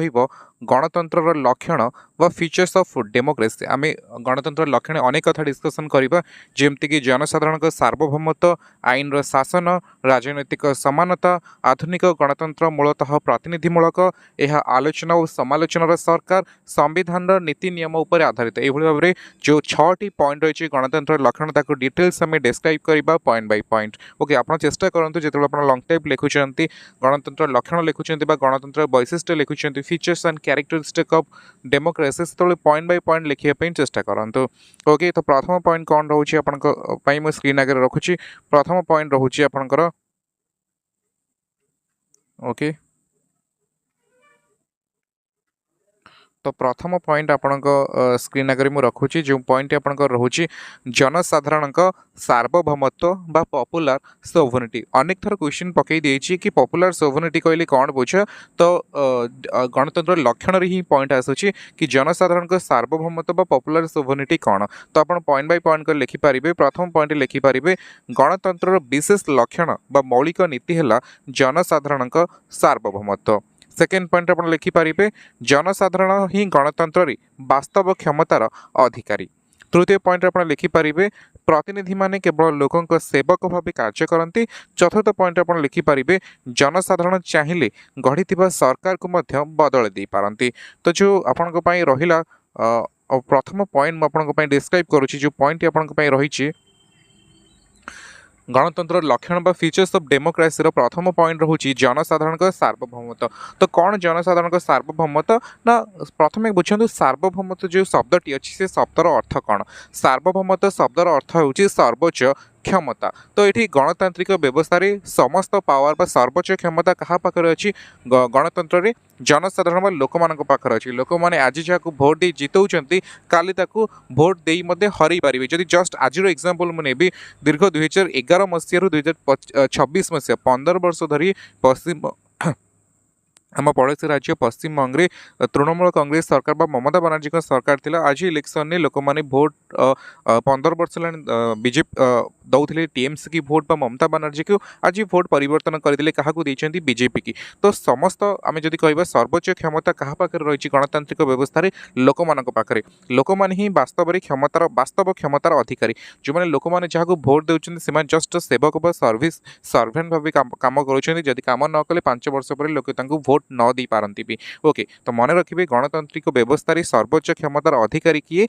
गणतंत्र लक्षण व फीचर्स ऑफ डेमोक्रेसी आम गणतंत्र लक्षण अनेक कथा डिस्कसन करवा जमती जनसाधारण सार्वभौमत्व आईन शासन राजनैतिक समानता आधुनिक गणतंत्र मूलतः प्रतिनिधिमूलक यह आलोचना और समालोचनार सरकार संविधान नीति नियम उपर आधारित यह भाव में जो 6टी पॉइंट रही गणतंत्र लक्षण ताको डिटेल्स आम डिस्क्राइब करवा पॉइंट बाय पॉइंट ओके आप चेष्टा करूँ जो आप लंग टाइप लिखुंट गणतंत्र लक्षण लिखुंट गणतंत्र वैशिष्ट्य लिखुंट features and characteristic of democracy से पॉइंट बाय पॉइंट लिखापी चेष्टा करूँ ओके तो प्रथम पॉइंट कौन रोचे आप स्क्रीन आगे रखुच्छी प्रथम पॉइंट रोचे आपणकर ओके तो प्रथम पॉइंट आपण स्क्रीन आगे मुझे रखुच्छी जो पॉइंट आपंकर रोचे जनसाधारण सार्वभौमत्व बा पॉपुलर सोवरेनिटी अनेक थर क्वेश्चन पकई देछि कि पॉपुलर सोवरेनिटी कहले कौन बुझ तो गणतंत्र लक्षण ही पॉइंट आसुची कि जनसाधारण सार्वभौमत्व बा पॉपुलर सोवरेनिटी कौन तो आप पॉइंट बाय पॉइंट कर लिखिपारे प्रथम पॉइंट लिखिपारे गणतंत्र विशेष लक्षण बा मौलिक नीति है जनसाधारण सार्वभौमत्व सेकेंड पॉइंट आप लिखिपारे जनसाधारण ही गणतंत्र वास्तव क्षमतार अधिकारी तृतीय पॉइंट आप लिखिपारे प्रतिनिधि माने केवल लोकों सेवक भाव कार्य करती चतुर्थ पॉइंट आप लिखिपारे जनसाधारण चाहिए गढ़ी सरकार को मध्य बदल दे पारती तो जो आपण रहा प्रथम पॉइंट मुझे डिस्क्राइब करुच्ची जो पॉइंट आपण रही गणतंत्र लक्षण बा फीचर्स ऑफ डेमोक्रेसी प्रथम पॉइंट रोचे जनसाधारण सार्वभौमत्व तो कौन जनसाधारण सार्वभौमत्व ना प्रथम बुझे सार्वभौमत्व जो शब्दटी अच्छी से शब्दर अर्थ कौन सार्वभौमत्व शब्दर अर्थ हूँ सर्वोच्च क्षमता तो ये गणतांत्रिक व्यवस्था समस्त पावर बा सर्वोच्च क्षमता क्या पाखे अच्छी गणतंत्र रे जनसाधारण बा लोक मान पाखे अच्छी लोक मैंने आज जहाँ भोट दे जितौंट काली भोट दे हरई पारे जदि जस्ट आज एग्जांपल मुझे दीर्घ 2011 मसीह 2026 मसीहा 15 वर्ष धरी पश्चिम आम पड़ोसी राज्य पश्चिम बंगे तृणमूल कांग्रेस सरकार बा ममता बनर्जी सरकार थिला आज इलेक्शन में लोक मैंने भोट 15 वर्ष बीजेपी दौले टीएमसी की भोट बा ममता बनर्जी को आज भोट परिवर्तन करते क्या देते बीजेपी की तो समस्त आम जदि कह सर्वोच्च क्षमता क्या पाखे रही गणतांत्रिक व्यवस्था लोक मान पाखे लोक मैंने ही वास्तव क्षमतार अधिकारी जो मैंने लोक मैंने जहाँ भोट देते से जस्ट सेवक बा सर्विस सर्वेन्ट भाव कम करुँच कम न कले 5 वर्ष पर लोक भोट न दे पारती भी ओके तो मन रखिए गणतांत्रिक व्यवस्था सर्वोच्च क्षमतार अधिकारी किए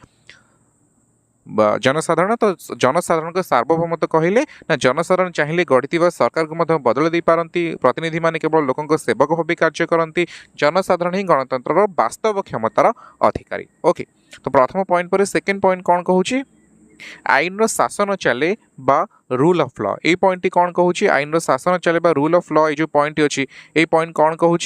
जनसाधारण तो जनसाधारण को सार्वभौमत्व कहले ना जनसाधारण चाहिए गढ़ी सरकार को बदल दे पारती प्रतिनिधि माने केवल लोकों सेवक भाव कार्य करती जनसाधारण ही गणतंत्र वास्तव क्षमतार अधिकारी ओके। तो प्रथम पॉइंट पर सेकेंड पॉइंट कौन कहूँ आईन शासन चले बा रूल ऑफ लॉ ये पॉइंट कौन कहूँ आईन शासन चले बा रूल ऑफ लॉ ये जो पॉइंट अच्छी ये पॉइंट कौन कहूँ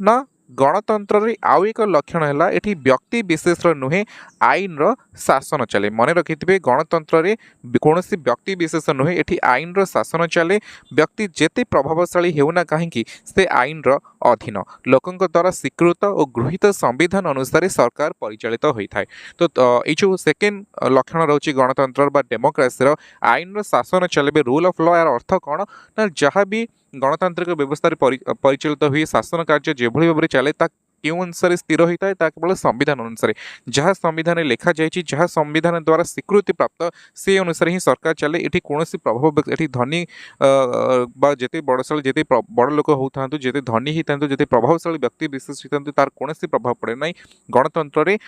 ना गणतंत्र रे आउ एक लक्षण है ये व्यक्ति विशेष नुहे आईन शासन चले मन रखिथे गणतंत्र रे कौन व्यक्ति विशेष नुहे ये आईन शासन चले व्यक्ति जेते प्रभावशाली होना कहीं से आईन अधीन लोकों द्वारा स्वीकृत और गृहीत संविधान अनुसार सरकार परिचालित होता है। तो ये जो सेकेंड लक्षण रोचे गणतंत्र बा डेमोक्रेसी आईन शासन चले रूल ऑफ लॉ यार अर्थ कौन ना जहाँ भी गणतांत्रिक व्यवस्था परिचालित हुए शासन कार्य जो भाव में चले क्यों अनुसार स्थिर होता है केवल संविधान अनुसार जहाँ संविधान लिखा जाए जहाँ संविधान द्वारा स्वीकृति प्राप्त से अनुसार ही सरकार चले ये कौन प्रभाव ये धनी जिते बड़शाली जिते बड़ लोक होता जिते धनी होता जिते प्रभावशाली व्यक्ति विशेष होता तार कौन प्रभाव पड़े ना गणतंत्र रे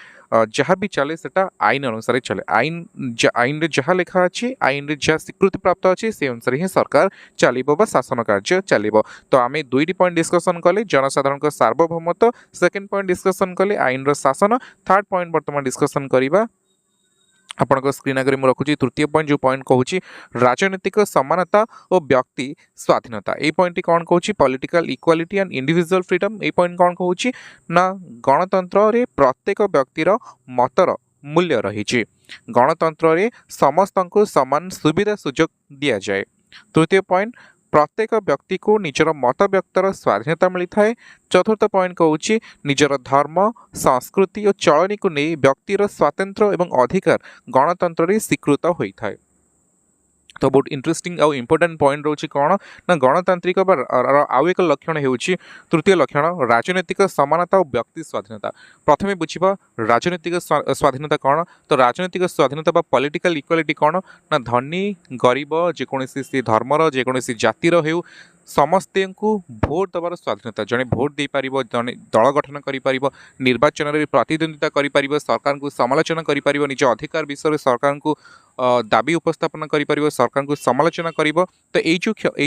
जहाँ भी चले सेटा आईन अनुसार चले आईन जहाँ लिखा अच्छी आईन जहाँ स्वीकृति प्राप्त अच्छी से अनुसार ही सरकार चलो शासन कार्य चलो। तो आम दुईटी पॉइंट डिस्कसन कले जनसाधारण सार्वभौमत्व सेकेंड पॉइंट डिस्कसन कले आईन शासन थर्ड पॉइंट बर्तमान डिस्कसन करवा आपण स्क्रीन आगे मुझे रखुची तृतीय पॉइंट जो पॉइंट कहूँ राजनीतिक समानता और व्यक्ति स्वाधीनता ये पॉइंट कौन कहूँ political equality and individual freedom ये पॉइंट कौन कहूँ ना गणतंत्र रे प्रत्येक व्यक्तिर मतर मूल्य रही गणतंत्र रे समस्त को समान सुविधा सुजोग दि जाए। तृतीय पॉइंट प्रत्येक व्यक्ति को निजर मत व्यक्तर स्वाधीनता मिलता है। चतुर्थ पॉइंट कहूँ निजर धर्म संस्कृति और चलनी को नहीं व्यक्तिर स्वातंत्र्य एवं अधिकार गणतंत्र रे स्वीकृत होता है। तो बहुत इंटरेस्टिंग आउ इम्पोर्टेंट पॉइंट रोचे कौन ना गणतांत्रिक आउ एक लक्षण हो तृतीय लक्षण राजनीतिक समानता और व्यक्ति स्वाधीनता। प्रथमे बुझा राजनीतिक स्वाधीनता कौन तो राजनीतिक स्वाधीनता पॉलिटिकल इक्वालिटी कौन ना धनी गरीब जेकोसी धर्मर जेकोसी जातिर हो समस्ते को भोट दबार स्वाधीनता जड़े भोट दे पार जड़े दल गठन कर निर्वाचन में प्रतिद्वंदिता कर सरकार को समालोचना कर निज अधिकार विषय सरकार को दाबी उपस्थापन कर सरकार को समालोचना कर। तो ये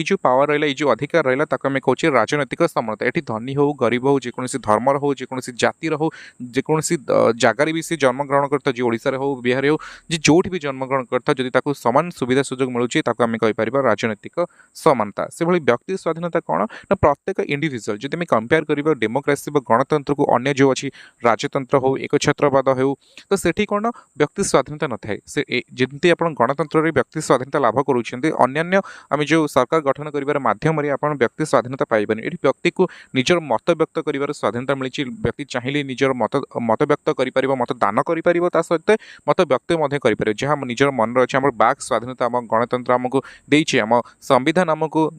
जो पावर रहा जो अधिकार रहा आम कहे राजनैतिक समानता ये धनी हो गरीब हो जेकोसी धर्मर हो जेकोसी जातिर हो जेकोसी जगार भी सी जन्मग्रहण करता जी ओडिशा हो बिहार हो जो भी जन्मग्रहण करता जदि सामान सुविधा सुजोग मिलूँ आम कहीपर राजनैतिक समानता। से भाई व्यक्ति स्वाधीनता कौन ना प्रत्येक इंडिविजुअल जब आम कंपेयर कर डेमोक्रेसी गणतंत्र को अन्य जो अच्छी राजतंत्र हो एक छत्रवाद हो तो सेठी कौन व्यक्ति स्वाधीनता न थाए से जमी आप गणतंत्र रे व्यक्ति स्वाधीनता लाभ करुँचे अन्य आम जो सरकार गठन कर माध्यम आप व्यक्ति स्वाधीनता पाइबानी ये व्यक्ति को निजर मत व्यक्त कर स्वाधीनता मिली व्यक्ति चाहिए निजर मत व्यक्त कर मत दान कर सहित मत व्यक्त कर जहाँ निजर मन रही आम बाक स्वाधीनता आम गणतंत्र आमको देछि आम संविधान आमको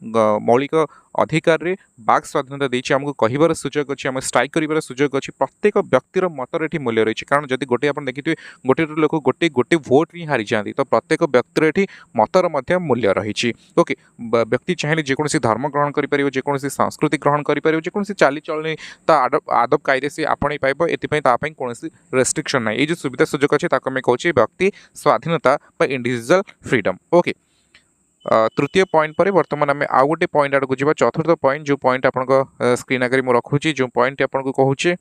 मौलिक अधिकार रे बाक स्वाधीनता देछि आमको कहिबार सुजोग अच्छी आम स्ट्राइक कर सुजोग अच्छी प्रत्येक व्यक्तिर मतरे ये मूल्य रही कारण जदि गोटे आप देखिए गोटे लोक गोटे गोटे भोट ही हारी जाती तो प्रत्येक व्यक्तिर ये मतर मध्य मूल्य रही ओके। व्यक्ति चाहिए जेकोसी धर्म ग्रहण कर जेकोसी संस्कृति ग्रहण कर जेकोसी चाली चलनी आदब कायदे से आपणे पाइब एपाई कौन रेस्ट्रिक्शन ना ये जो सुविधा सुजोग अच्छे आम कहे व्यक्ति स्वाधीनता इंडिविजुअल फ्रीडम ओके। तृतीय पॉइंट पर बर्तमान आम आउ गोटे पॉइंट आड़ को जा चतुर्थ पॉइंट जो पॉइंट आप स्क्रीन आगे मुझे रखुची जो पॉइंट आपको कहूँ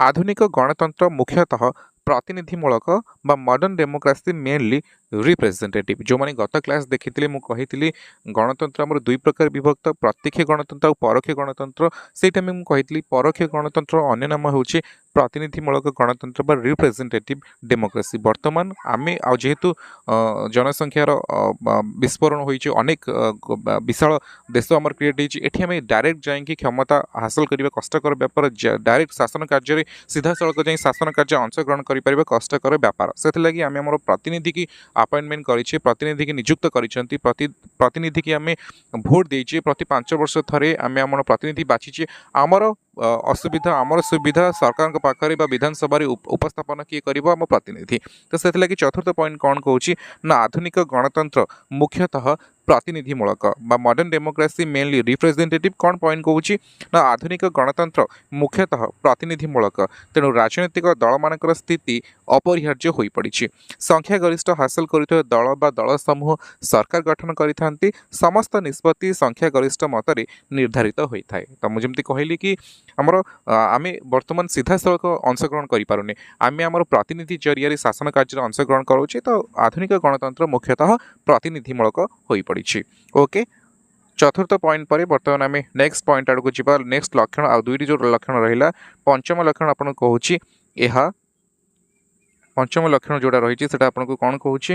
आधुनिक गणतंत्र मुख्यतः प्रतिनिधिमूलक बा मॉडर्न डेमोक्रेसी मेनली रिप्रेजेंटेटिव जो मैंने गत क्लास देखी मुझे गणतंत्र आम दुई प्रकार विभक्त प्रत्यक्ष गणतंत्र और परोक्ष गणतंत्र से मुझे परोक्ष गणतंत्र अन्य नाम हूँ प्रतिनिधिमूलक गणतंत्र बा रिप्रेजेंटेटिव डेमोक्रेसी। बर्तमान आम जेहेतु जनसंख्यार विस्फोरण होती अनेक विशाल देश आम क्रिएट होती आम डायरेक्ट जाकि क्षमता हासिल करने कष्टकर व्यापार डायरेक्ट शासन कार्य सीधा सड़क जाए शासन कार्य अंशग्रहण कर कष्टकर व्यापार से लगी आम आम प्रतिनिधि की अपॉइंटमेंट करें प्रतिनिधि की नियुक्त कर प्रतिनिधि की आम भोट देचे प्रति 5 वर्ष थे आम आम प्रतिनिधि बाछीचे आमर असुविधा आमर सुविधा सरकार पाखे विधानसभा उपस्थापन किए कर प्रतिनिधि। तो से लगी चतुर्थ पॉइंट कौन कहूँ ना आधुनिक गणतंत्र मुख्यतः ପ୍ରତିନିଧିମୂଳକ ବା ମଡର୍ନ ଡେମୋକ୍ରାସି ମେନଲି ରିପ୍ରେଜେଣ୍ଟେଟିଭ କ'ଣ ପଏଣ୍ଟ କହୁଛି ନା ଆଧୁନିକ ଗଣତନ୍ତ୍ର ମୁଖ୍ୟତଃ ପ୍ରତିନିଧିମୂଳକ ତେଣୁ ରାଜନୈତିକ ଦଳମାନଙ୍କର ସ୍ଥିତି ଅପରିହାର୍ଯ୍ୟ ହୋଇପଡ଼ିଛି ସଂଖ୍ୟାଗରିଷ୍ଠ ହାସଲ କରୁଥିବା ଦଳ ବା ଦଳ ସମୂହ ସରକାର ଗଠନ କରିଥାନ୍ତି ସମସ୍ତ ନିଷ୍ପତ୍ତି ସଂଖ୍ୟାଗରିଷ୍ଠ ମତରେ ନିର୍ଦ୍ଧାରିତ ହୋଇଥାଏ ତ ମୁଁ ଯେମିତି କହିଲି କି ଆମର ଆମେ ବର୍ତ୍ତମାନ ସିଧାସଳଖ ଅଂଶଗ୍ରହଣ କରିପାରୁନେ ଆମେ ଆମର ପ୍ରତିନିଧି ଜରିଆରେ ଶାସନ କାର୍ଯ୍ୟରେ ଅଂଶଗ୍ରହଣ କରୁଛେ ତ ଆଧୁନିକ ଗଣତନ୍ତ୍ର ମୁଖ୍ୟତଃ ପ୍ରତିନିଧିମୂଳକ ହୋଇପଡ଼ିଛି ଓକେ ଚତୁର୍ଥ ପଏଣ୍ଟ ପରେ ବର୍ତ୍ତମାନ ଆମେ ନେକ୍ସଟ ପଏଣ୍ଟ ଆଡ଼କୁ ଯିବା ନେକ୍ସଟ ଲକ୍ଷଣ ଆଉ ଦୁଇଟି ଯେଉଁ ଲକ୍ଷଣ ରହିଲା ପଞ୍ଚମ ଲକ୍ଷଣ ଆପଣଙ୍କୁ କହୁଛି ଏହା ପଞ୍ଚମ ଲକ୍ଷଣ ଯେଉଁଟା ରହିଛି ସେଟା ଆପଣଙ୍କୁ କ'ଣ କହୁଛି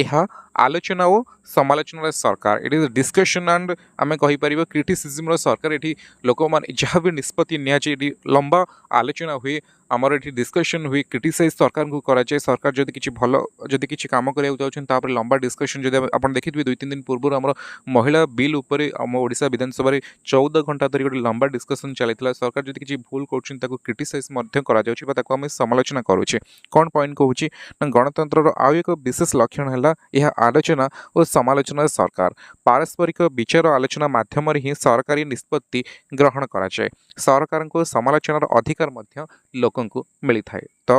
ଏହା ଆଲୋଚନା ଓ ସମାଲୋଚନାର ସରକାର ଇଟ୍ ଇଜ୍ ଡିସ୍କସନ୍ ଆଣ୍ଡ ଆମେ କହିପାରିବା କ୍ରିଟିସିଜିମ୍ର ସରକାର ଏଠି ଲୋକମାନେ ଯାହା ବି ନିଷ୍ପତ୍ତି ନିଆଯାଏ ଏଠି ଲମ୍ବା ଆଲୋଚନା ହୁଏ ଆମର ଏଠି ଡିସ୍କସନ୍ ହୁଏ କ୍ରିଟିସାଇଜ୍ ସରକାରଙ୍କୁ କରାଯାଏ ସରକାର ଯଦି କିଛି ଭଲ ଯଦି କିଛି କାମ କରିବାକୁ ଯାଉଛନ୍ତି ତାପରେ ଲମ୍ବା ଡିସ୍କସନ୍ ଯଦି ଆପଣ ଦେଖିଥିବେ 2-3 ଦିନ ପୂର୍ବରୁ ଆମର ମହିଳା ବିଲ୍ ଉପରେ ଆମ ଓଡ଼ିଶା ବିଧାନସଭାରେ 14 ଘଣ୍ଟା ଧରି ଗୋଟେ ଲମ୍ବା ଡିସ୍କସନ୍ ଚାଲିଥିଲା ସରକାର ଯଦି କିଛି ଭୁଲ କରୁଛନ୍ତି ତାକୁ କ୍ରିଟିସାଇଜ୍ ମଧ୍ୟ କରାଯାଉଛି ବା ତାକୁ ଆମେ ସମାଲୋଚନା କରୁଛେ କ'ଣ ପଏଣ୍ଟ କହୁଛି ନା ଗଣତନ୍ତ୍ରର ଆଉ ଏକ ବିଶେଷ ଲକ୍ଷଣ ହେଲା ଏହା ଆଲୋଚନା ଓ ସମାଲୋଚନାର ସରକାର ପାରସ୍ପରିକ ବିଚାର ଆଲୋଚନା ମାଧ୍ୟମରେ ହିଁ ସରକାରୀ ନିଷ୍ପତ୍ତି ଗ୍ରହଣ କରାଯାଏ ସରକାରଙ୍କୁ ସମାଲୋଚନାର ଅଧିକାର ମଧ୍ୟ ଲୋକଙ୍କୁ ମିଳିଥାଏ ତ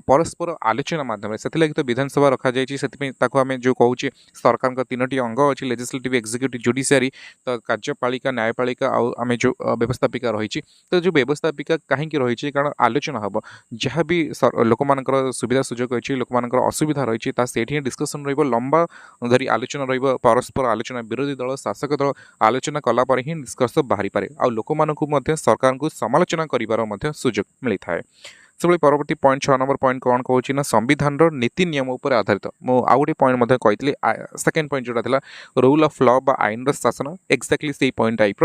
ପରସ୍ପର ଆଲୋଚନା ମାଧ୍ୟମରେ ସେଥିଲାଗି ତ ବିଧାନସଭା ରଖାଯାଇଛି ସେଥିପାଇଁ ତାକୁ ଆମେ ଯେଉଁ କହୁଛେ ସରକାରଙ୍କ 3ଟି ଅଙ୍ଗ ଅଛି ଲେଜିସ୍ଲେଟିଭ୍ ଏକ୍ଜିକ୍ୟୁଟିଭ୍ ଜୁଡ଼ିସିଆରୀ ତ କାର୍ଯ୍ୟପାଳିକା ନ୍ୟାୟପାଳିକା ଆଉ ଆମେ ଯେଉଁ ବ୍ୟବସ୍ଥାପିକା ରହିଛି ତ ଯେଉଁ ବ୍ୟବସ୍ଥାପିକା କାହିଁକି ରହିଛି କାରଣ ଆଲୋଚନା ହେବ ଯାହା ବି ଲୋକମାନଙ୍କର ସୁବିଧା ସୁଯୋଗ ଅଛି ଲୋକମାନଙ୍କର ଅସୁବିଧା ରହିଛି ତା ସେଇଠି ହିଁ ଡିସ୍କସନ୍ ରହିବ ଲମ୍ବା ଧରି ଆଲୋଚନା ରହିବ ପରସ୍ପର ଆଲୋଚନା ବିରୋଧୀ ଦଳ ଶାସକ ଦଳ ଆଲୋଚନା କଲା ପରେ ହିଁ ନିଷ୍କର୍ଷ ବାହାରିପାରେ ଆଉ ଲୋକମାନଙ୍କୁ ମଧ୍ୟ ସରକାରଙ୍କୁ ସମାଲୋଚନା କରିବାର ମଧ୍ୟ ସୁଯୋଗ ମିଳିଥାଏ ସେଭଳି ପରବର୍ତ୍ତୀ ପଏଣ୍ଟ 6 ନମ୍ବର ପଏଣ୍ଟ କ'ଣ କହୁଛି ନା ସମ୍ବିଧାନର ନୀତି ନିୟମ ଉପରେ ଆଧାରିତ ମୁଁ ଆଉ ଗୋଟେ ପଏଣ୍ଟ ମଧ୍ୟ କହିଥିଲି ସେକେଣ୍ଡ ପଏଣ୍ଟ ଯେଉଁଟା ଥିଲା ରୁଲ୍ ଅଫ୍ ଲ ବା ଆଇନର ଶାସନ ଏକ୍ଜାକ୍ଟଲି ସେଇ ପଏଣ୍ଟ ଟାଇପ୍ର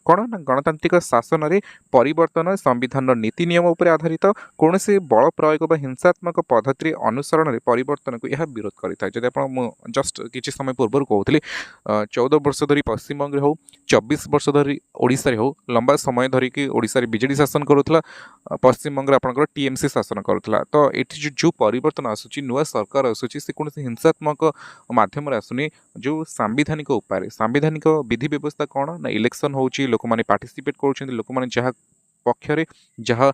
କ'ଣ ନା ଗଣତାନ୍ତ୍ରିକ ଶାସନରେ ପରିବର୍ତ୍ତନ ସମ୍ବିଧାନର ନୀତି ନିୟମ ଉପରେ ଆଧାରିତ କୌଣସି ବଳ ପ୍ରୟୋଗ ବା ହିଂସାତ୍ମକ ପଦ୍ଧତିରେ ଅନୁସରଣରେ ପରିବର୍ତ୍ତନକୁ ଏହା ବିରୋଧ କରିଥାଏ ଯଦି ଆପଣ ମୁଁ ଜଷ୍ଟ କିଛି ସମୟ ପୂର୍ବରୁ କହୁଥିଲି 14 ବର୍ଷ ଧରି ପଶ୍ଚିମବଙ୍ଗରେ ହେଉ 24 ବର୍ଷ ଧରି ଓଡ଼ିଶାରେ ହେଉ ଲମ୍ବା ସମୟ ଧରିକି ଓଡ଼ିଶାରେ ବିଜେଡ଼ି ଶାସନ କରୁଥିଲା ପଶ୍ଚିମବଙ୍ଗରେ ଆପଣଙ୍କର ଟିଏମସି ଶାସନ କରୁଥିଲା ତ ଏଠି ଯେଉଁ ପରିବର୍ତ୍ତନ ଆସୁଛି ନୂଆ ସରକାର ଆସୁଛି ସେ କୌଣସି ହିଂସାତ୍ମକ ମାଧ୍ୟମରେ ଆସୁନି ଯେଉଁ ସାମ୍ବିଧାନିକ ଉପାୟରେ ସାମ୍ବିଧାନିକ ବିଧି ବ୍ୟବସ୍ଥା କ'ଣ ନା ଇଲେକ୍ସନ୍ ହେଉଛି ଲୋକମାନେ ପାର୍ଟିସିପେଟ୍ କରୁଛନ୍ତି ଲୋକମାନେ ଯାହା ପକ୍ଷରେ ଯାହା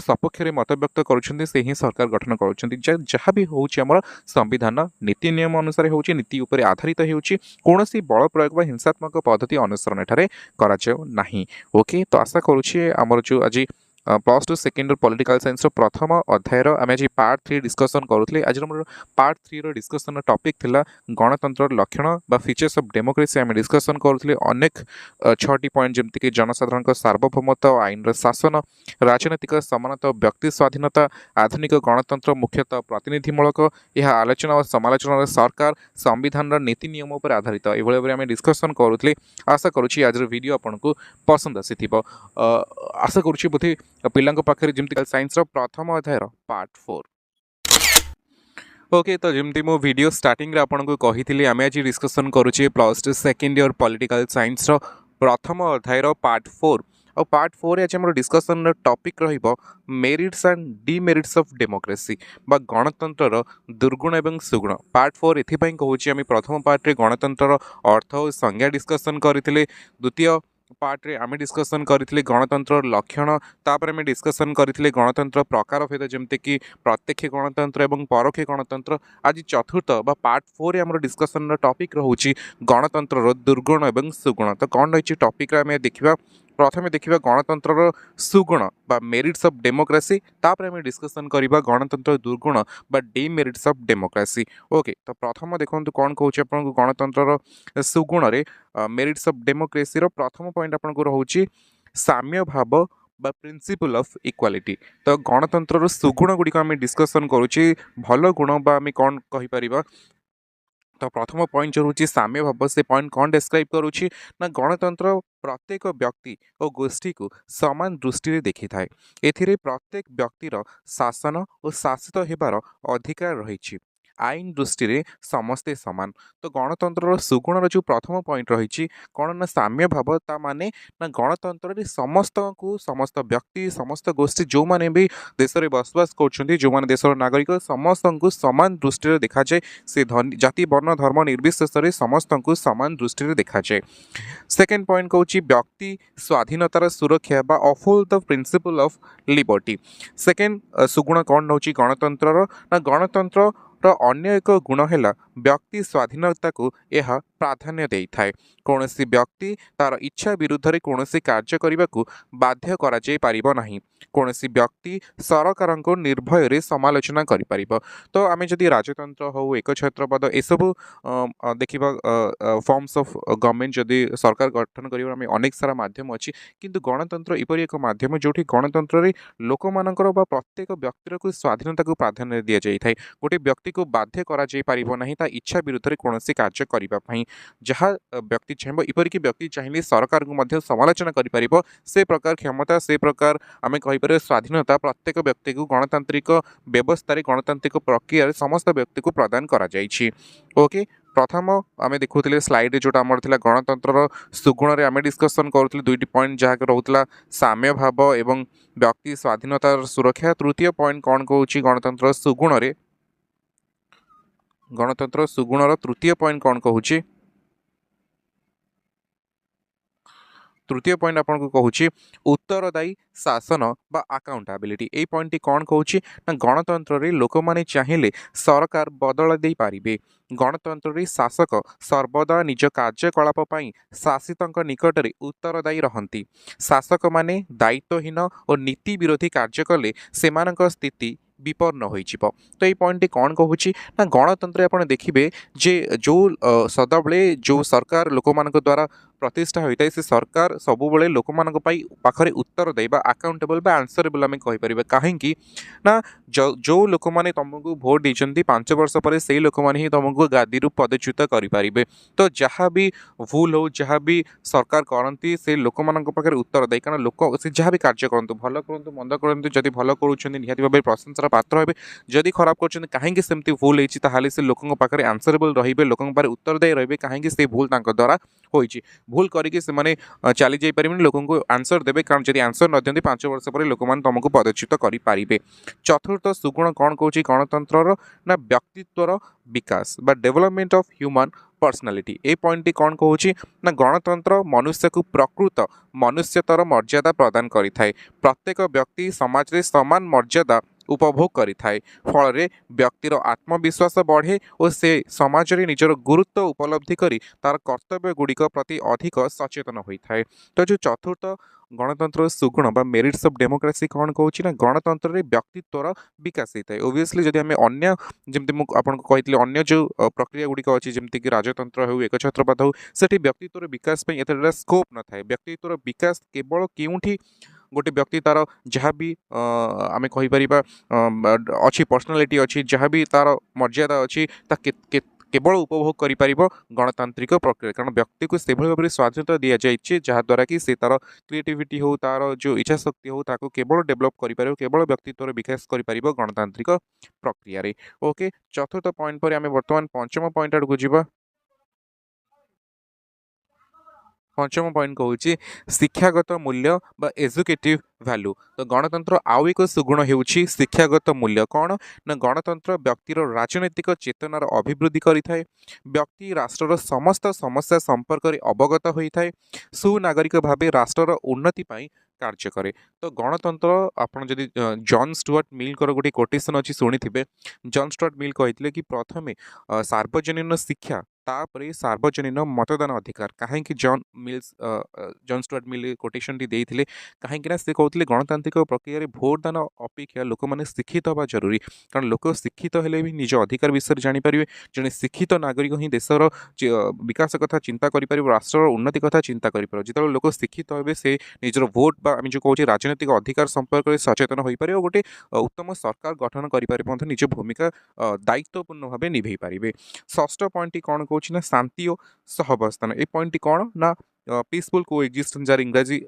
ସପକ୍ଷରେ ମତବ୍ୟକ୍ତ କରୁଛନ୍ତି ସେ ହିଁ ସରକାର ଗଠନ କରୁଛନ୍ତି ଯାହା ବି ହେଉଛି ଆମର ସମ୍ବିଧାନ ନୀତି ନିୟମ ଅନୁସାରେ ହେଉଛି ନୀତି ଉପରେ ଆଧାରିତ ହେଉଛି କୌଣସି ବଳ ପ୍ରୟୋଗ ବା ହିଂସାତ୍ମକ ପଦ୍ଧତି ଅନୁସରଣ ଏଠାରେ କରାଯାଉ ନାହିଁ ଓକେ ତ ଆଶା କରୁଛି ଆମର ଯେଉଁ ଆଜି +2 ସେକେଣ୍ଡ ପଲିଟିକାଲ ସାଇନ୍ସର ପ୍ରଥମ ଅଧ୍ୟାୟର ଆମେ ଆଜି ପାର୍ଟ 3 ଡିସ୍କସନ୍ କରୁଥିଲେ ଆଜିର ଆମର ପାର୍ଟ 3ର ଡିସ୍କସନ୍ର ଟପିକ୍ ଥିଲା ଗଣତନ୍ତ୍ରର ଲକ୍ଷଣ ବା ଫିଚର୍ସ ଅଫ୍ ଡେମୋକ୍ରେସି ଆମେ ଡିସ୍କସନ୍ କରୁଥିଲେ ଅନେକ 6ଟି ପଏଣ୍ଟ ଯେମିତିକି ଜନସାଧାରଣଙ୍କ ସାର୍ବଭୌମତ୍ୱ ଆଇନର ଶାସନ ରାଜନୈତିକ ସମାନତା ବ୍ୟକ୍ତି ସ୍ୱାଧୀନତା ଆଧୁନିକ ଗଣତନ୍ତ୍ର ମୁଖ୍ୟତଃ ପ୍ରତିନିଧିମୂଳକ ଏହା ଆଲୋଚନା ଓ ସମାଲୋଚନାର ସରକାର ସମ୍ବିଧାନର ନୀତି ନିୟମ ଉପରେ ଆଧାରିତ ଏଭଳି ଭାବରେ ଆମେ ଡିସ୍କସନ୍ କରୁଥିଲେ ଆଶା କରୁଛି ଆଜିର ଭିଡ଼ିଓ ଆପଣଙ୍କୁ ପସନ୍ଦ ଆସିଥିବ ଆଶା କରୁଛି ବୋଧେ ପିଲାଙ୍କ ପାଖରେ ଯେମିତି ସାଇନ୍ସର ପ୍ରଥମ ଅଧ୍ୟାୟର ପାର୍ଟ 4 ओके तो जमती मो वीडियो स्टार्टिंग रे आपन को कही आम आज डिस्कसन करुचे +2 सेकेंड ईयर पॉलिटिकल साइंस प्रथम अध्याय पार्ट 4 और पार्ट 4 आज आम डिस्कसन टॉपिक रहिबो merits and demerits of democracy बा गणतंत्र दुर्गुण एवं सुगुण पार्ट 4 एथिपाई कहूची आम प्रथम पार्ट रे गणतंत्र अर्थ और संज्ञा डिस्कसन करथिले द्वितीय पार्ट रे आम डिस्कसन करथिले गणतंत्र लक्षण तापर आम डिस्कसन करथिले गणतंत्र प्रकार भेद जमते कि प्रत्यक्ष गणतंत्र एवं परोक्ष गणतंत्र आज चतुर्थ बा पार्ट 4 रे आम डिस्कसन टॉपिक रहउची गणतंत्र दुर्गुण एवं सुगुण तो कौन रही टॉपिक रे आम देखिबा प्रथमे देखिबा गणतंत्र सुगुण बा मेरिट्स ऑफ डेमोक्रेसी तापर आम डिस्कसन करिबा गणतंत्र दुर्गुण बा डिमेरिट्स ऑफ डेमोक्रेसी ओके तो प्रथम देखंतु कौन कहउची आपन गणतंत्र सुगुण रे मेरिट्स ऑफ डेमोक्रेसी रो प्रथम पॉइंट आपन को रहउची साम्य भाव बा प्रिंसिपल ऑफ इक्वालिटी तो गणतंत्र सुगुण गुडी आम डिस्कसन करूची भलो गुण बा आम कौन कहि परिबा तो प्रथम पॉइंट जो रोचे साम्य भाव से पॉइंट कौन डिस्क्राइब करुच्ची ना गणतंत्र प्रत्येक व्यक्ति और गोष्ठी को समान दृष्टि देखी थाए एथिरे प्रत्येक व्यक्तिर शासन और शासित हेबार अधिकार रही आईन दृष्टि रे समस्ते समान। तो गणतंत्र सुगुणर जो प्रथम पॉइंट रही कौन ना साम्य भाव ता माने ना गणतंत्र रे समस्त को समस्त व्यक्ति समस्त गोष्ठी जो माने भी देश में बसवास कर जो माने देशर नागरिक समस्त को समान दृष्टि देखा जाए से धनी जाति वर्ण धर्म निर्विशेष समस्त को समान दृष्टि देखा जाए। सेकेंड पॉइंट कहूँ व्यक्ति स्वाधीनतार सुरक्षा बा अफोल the principle of liberty. Second सुगुण कौन नौ गणतंत्र ना गणतंत्र अन्य एक गुण है व्यक्ति स्वाधीनता को यह प्राधान्य दे थाए कौन सी व्यक्ति तार इच्छा विरुद्ध रे कौन सी कार्य करने को बाध्य करा जाई परिबो नहीं कौन सी व्यक्ति सरकार को निर्भय रे समालोचना करि परिबो। तो आम जदि राजतंत्र हो एक छत्रपद एसबू देखा फॉर्म्स ऑफ गवर्नमेंट जदि सरकार गठन कर अनेक सारा माध्यम अच्छी किंतु गणतंत्र इपरि एक माध्यम जो गणतंत्र रे लोक मानकर बा प्रत्येक व्यक्तिर को स्वाधीनता को प्राधान्य दि जाए गोटे व्यक्ति को बाध्य करा जाई परिबो नहीं ता इच्छा विरुद्ध रे कौन कार्य करने जहाँ व्यक्ति चाहब इपरिक व्यक्ति चाहिए सरकार को मध्य समालोचना कर से प्रकार क्षमता से प्रकार आम कहीपर स्वाधीनता प्रत्येक व्यक्ति को गणतांत्रिक व्यवस्था गणतांत्रिक प्रक्रिया समस्त व्यक्ति को प्रदान करा जाइछि। ओके प्रथम आम देखुले स्लाइड जोटा आमर थिला गणतंत्र सुगुण आम डिस्कसन करुले दुईटी पॉइंट जहाँ रोला साम्य भाव एवं व्यक्ति स्वाधीनतार सुरक्षा। तृतीय पॉइंट कौन कहूँ गणतंत्र सुगुण गणतंत्र सुगुणर तृतीय पॉइंट कौन कहूँ तृतीय पॉइंट आपन को कहूँ उत्तरदायी शासन बा अकाउंटेबिलिटी। ए पॉइंट कौन कहूँ ना गणतंत्र रे लोक माने चाहिए सरकार बदल दे पारिबे गणतंत्र रे शासक सर्वदा निज कार्यकलाप पई शासितंक निकट रे उत्तरदायी रहंती शासक माने दायित्वहीन और नीति विरोधी कार्य कले सेमानक स्थिति विपन्न हो। तो ये पॉइंट कौन कहूँ ना गणतंत्र आप देखिए जे जो सदाबले जो सरकार लोक मान द्वारा प्रतिष्ठा होता है से सरकार सबुबले लोक मान पाखरे उत्तर देवा अकाउंटेबल बा आंसरेबल आम कहीपर कहीं ना जो लोक मैंने तुमको भोट देते 5 वर्ष पर से लोक मैंने ही तुमको गादी पदच्युत करें। तो जहाँ भी भूल हो जहाँ भी सरकार करती से लोक मान पाखे उत्तर दे कारण लोक से जहाँ भी कार्य करूँ भल करूँ मंद करूँ जदि भल कर निहाती भाव प्रशंसार पात्र हे जदि खराब कर कहीं सेमती भूल होती से लोकों पाखे आंसरेबल रे लोकों पाखे उत्तर दे रे कहीं से भूल द्वारा होती भूल करके चली जापर लोक आंसर देवे कारण जब आंसर न दिखती 5 वर्ष पर लोक मैंने तुमको पदच्युत करें। चतुर्थ सुगुण कौन कहूँ गणतंत्र ना व्यक्तित्वर विकास बा development of human personality. A point कौन कहूँ ना गणतंत्र मनुष्य को प्रकृत मनुष्यतर मर्यादा प्रदान करिथाए प्रत्येक व्यक्ति समाज रे समान मर्यादा उपभोग करिथाए फल व्यक्तिर आत्मविश्वास बढ़े और से समाज रे निजर गुरुत्व उपलब्धि करी तार कर्तव्य गुड़िक प्रति अधिक सचेतन होता है। तो जो चतुर्थ गणतंत्र सुगुण बा मेरिट्स ऑफ डेमोक्रेसी कौन कहूँ ना गणतंत्र रे व्यक्तित्वर विकास होता है। ओबियसली जब आम अन्य जमी मुझे अन्य जो प्रक्रिया गुड़िक अच्छी जमीक कि राजतंत्र हो एक छत्रपद हो से व्यक्तित्वर विकास एत स्कोप न था व्यक्तित्वर विकास केवल क्योंठी गोटे व्यक्ति तार जहाँ भी आम कहीपर अच्छी पर्सनालीटी अच्छी जहाँ भी तार मर्यादा अच्छी केवल उपभोग कर गणतांत्रिक प्रक्रिया कारण व्यक्ति को से भाव में स्वाधीनता दि जाए जहाद्वारा कि से तार क्रिएटिविटी हो तार जो इच्छा शक्ति हो ताको केवल डेभलप कर केवल व्यक्तित्व विकास कर गणतांत्रिक प्रक्रिया रे। ओके चतुर्थ पॉइंट पर आम बर्तमान पंचम पॉइंट आड़ को जीवा। पंचम पॉइंट कहूँ शिक्षागत मूल्य बा एजुकेटिव भैल्यू। तो गणतंत्र आउ एक सुगुण होउछि शिक्षागत मूल्य कौन ना गणतंत्र व्यक्तिर राजनैतिक चेतनार अभिवृद्धि करिथाए व्यक्ति राष्ट्रर समस्त समस्या संपर्क में अवगत होता है सुनागरिक भाव राष्ट्रर उन्नति पाई कार्य करे। तो गणतंत्र आपन जदि जॉन स्टुअर्ट मिल गोटे कोटेसन अच्छी शुणी थे जॉन स्टुअर्ट मिल कहते कि प्रथमे सार्वजनीन शिक्षा तापरे सार्वजनीन मतदान अधिकार कहीं जॉन स्टुअर्ट मिल कोटेसन टी देइथिले कहीं से कहते गणतांत्रिक प्रक्रिया भोटदान अपेक्षा लोक मैंने शिक्षित हवा जरूरी कारण लोक शिक्षित हेले भी निज अधिकार विषय जानीपर जड़े शिक्षित नागरिक ही देशर विकास कथा चिंता कर राष्ट्र उन्नति कथा चिंता कर जो लोक शिक्षित हे से निजर भोट आम जो कहूँ राजनैतिक अधिकार संपर्क में सचेतन हो पारे गोटे उत्तम सरकार गठन कर निज भूमिका दायित्वपूर्ण भाव निभे पारे। षष्ठ पॉइंट कौन कहूँ ना शांति और सहवस्थान। ए पॉइंट कौन ना पीसफुल कोएक्जिस्टेंस जार इंग्राजी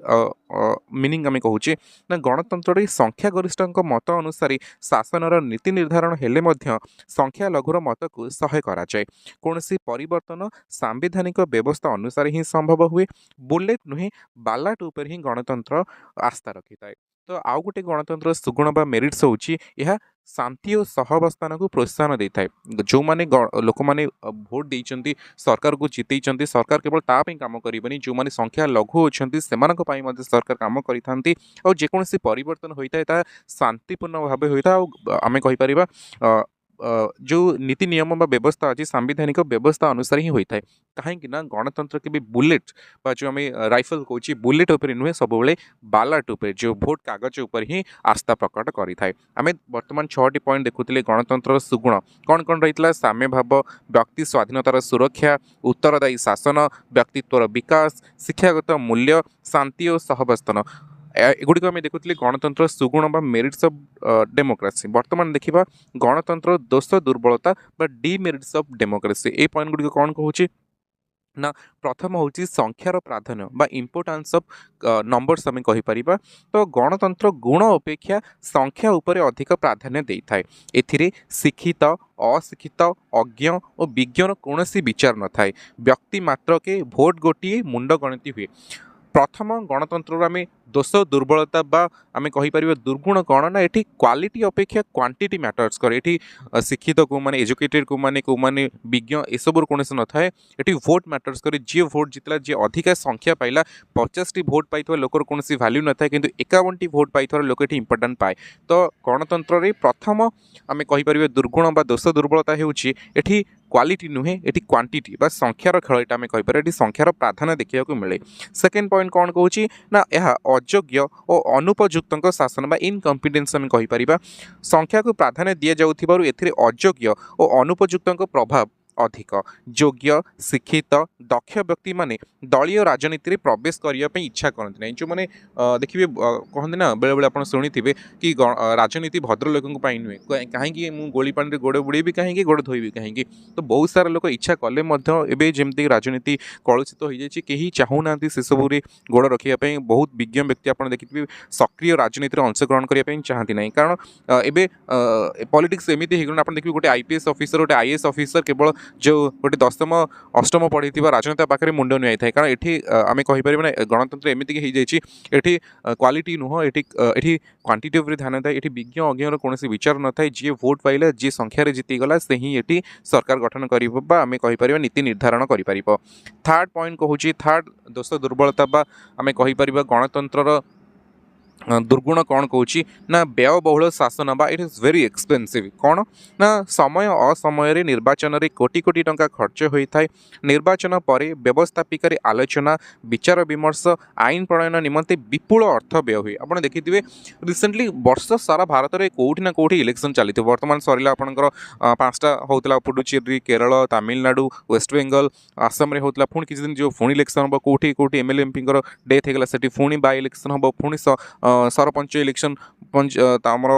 मीनिंग आम कहूचे ना गणतंत्र संख्यागरिष्ठ मत अनुसार शासनर नीति निर्धारण हेले मध्य संख्या लघुर मत को सहाय कराए कौन परिवर्तन सांविधानिक व्यवस्था अनुसार ही संभव हुए बुलेट नुहे बालाट उपर ही गणतंत्र आस्था रखी थाए। तो आउ गोटे गणतंत्र सुगुण बा मेरिट्स होची यह शांति और सहवस्थान को प्रोत्साहन देता है जो माने लोक माने भोट देइचंती सरकार को जितेइचंती सरकार केवल ताप काम करिबनी जो माने संख्या लघु अछंती सेमानक पई मध्ये सरकार काम करिथांती और जेकोसी परिवर्तन होइता है ता शांतिपूर्ण भाव होइता आमे कहि परिबा जो नीति नियम बा व्यवस्था अच्छी सांविधानिक व्यवस्था अनुसार ही होता है कहीं गणतंत्र के भी बुलेट बा जो आम राइफल कौची बुलेट उपर नुहे सब बालाट उपर जो भोट कागज उपर ही आस्था प्रकट करें आम बर्तमान 6टी पॉइंट देखुले गणतंत्र सुगुण कौन कौन रही साम्य भाव व्यक्ति स्वाधीनतार सुरक्षा उत्तरदायी शासन व्यक्तित्वर विकास शिक्षागत मूल्य शांति और सहवस्थान एगुड़ी आम देखुले गणतंत्र सुगुण बा मेरिट्स ऑफ डेमोक्रेसी बर्तमान देखा गणतंत्र दोष दुर्बलता बा demerits of democracy A point Gudi कौन कहूँ ना प्रथम हूँ संख्यार प्राधान्य बा इम्पोर्टान्स ऑफ नंबर्स आम कहीपर तो गणतंत्र गुण अपेक्षा संख्या उपरे अधिक प्राधान्य दे थाए एथिरे शिक्षित अशिक्षित अज्ञ और विज्ञान कौन विचार न थाए व्यक्ति मात्र के भोट गोटे मुंड गणति हुए प्रथम गणतंत्र आम दोष दुर्बलता बा आम कहीपर दुर्गुण कौन ना ये क्वालिटी अपेक्षा क्वांटिटी मैटर्स करे ये शिक्षित को माने एजुकेटेड को माने विज्ञ एसबूर कौन न थाए ये भोट मैटर्स करे जी भोट जितला जी अधिका संख्या पाइला 50टी भोट पाई लोकर कौन भैल्यू न थाए किंतु 51टी भोट पाई लोक ये इंपोर्टाट पाए तो गणतंत्र प्रथम आम कहीपर दुर्गुण बा दोष दुर्बलता होची एठी क्वालिटी नुहे ये क्वांटिटी बा संख्यार खेल यहाँ आम कहीपर ये संख्यार प्राधान्य देखा मिले सेकेंड पॉइंट कौन कहूँ ना यह अयोग्य और अनुपयुक्त शासन बा इनकम्पिटेंस आम कहीपर संख्या को प्राधान्य दि जाउथिबारु एथिरे अयोग्य और अनुपयुक्त प्रभाव अधिक योग्य शिक्षित दक्ष व्यक्ति माने दलीय राजनीति में प्रवेश करने इच्छा करते ना जो मैंने देखिए कहते ना बेले बेले आप शुणी थे कि राजनीति भद्र लोकों नुहे कहीं मुझे गोली पानी गोड़ बुड़ेबी कहीं गोड़ धोबी कहीं तो बहुत सारा लोक इच्छा कले जमती राजनीति कलुषित हो जाए कहीं चाहूना से सबू गोड़ रखापी बहुत विज्ञ व्यक्ति आप देखिए सक्रिय राजनीति अंशग्रहण करने चाहती ना कारण एवं पॉलिटिक्स एमती हो आप देखिए गोटे आईपीएस ऑफिसर गोटे आईएएस ऑफिसर केवल जो गोटे 10म 8म पढ़ी राजनेता पाखे मुंड नुआई थाए कारण ये आम कहीपर ना गणतंत्र एमती ये क्वालिटी नुह ये क्वांटिटी उपर ध्यान थाए ये विज्ञ अज्ञर कौन विचार न थाए जी भोट पाइला जी संख्यार जीतीगला से ही ये सरकार गठन करें कहीपर नीति निर्धारण कर थर्ड पॉइंट कहूँ थर्ड दोष दुर्बलता बा आम कहीपर गणतंत्र दुर्गुण कौन कहूँ ना व्ययबहुल शासन बा इट इज वेरी एक्सपेंसिव कौन ना समय असमय निर्वाचन रे कोटी कोटी टंका खर्च होता है निर्वाचन पर व्यवस्थापिका आलोचना विचार विमर्श आईन प्रणयन निमंते विपुल अर्थ व्यय हुए आपड़ देखिए रिसेंटली वर्ष सारा भारत में कौटी ना कौटी इलेक्शन चली बर्तमान सरला आपंकर 5टा होता पुडुचेरी केरल तमिलनाडु वेस्ट बेंगल आसाम में होता पुणी किसी दिन जो पुणी इलेक्शन हम कौटी कौटी एमएलए एमपी डेथ होगा से पुणी बाय इलेक्शन हम पुणी सरपंच इलेक्शन आमर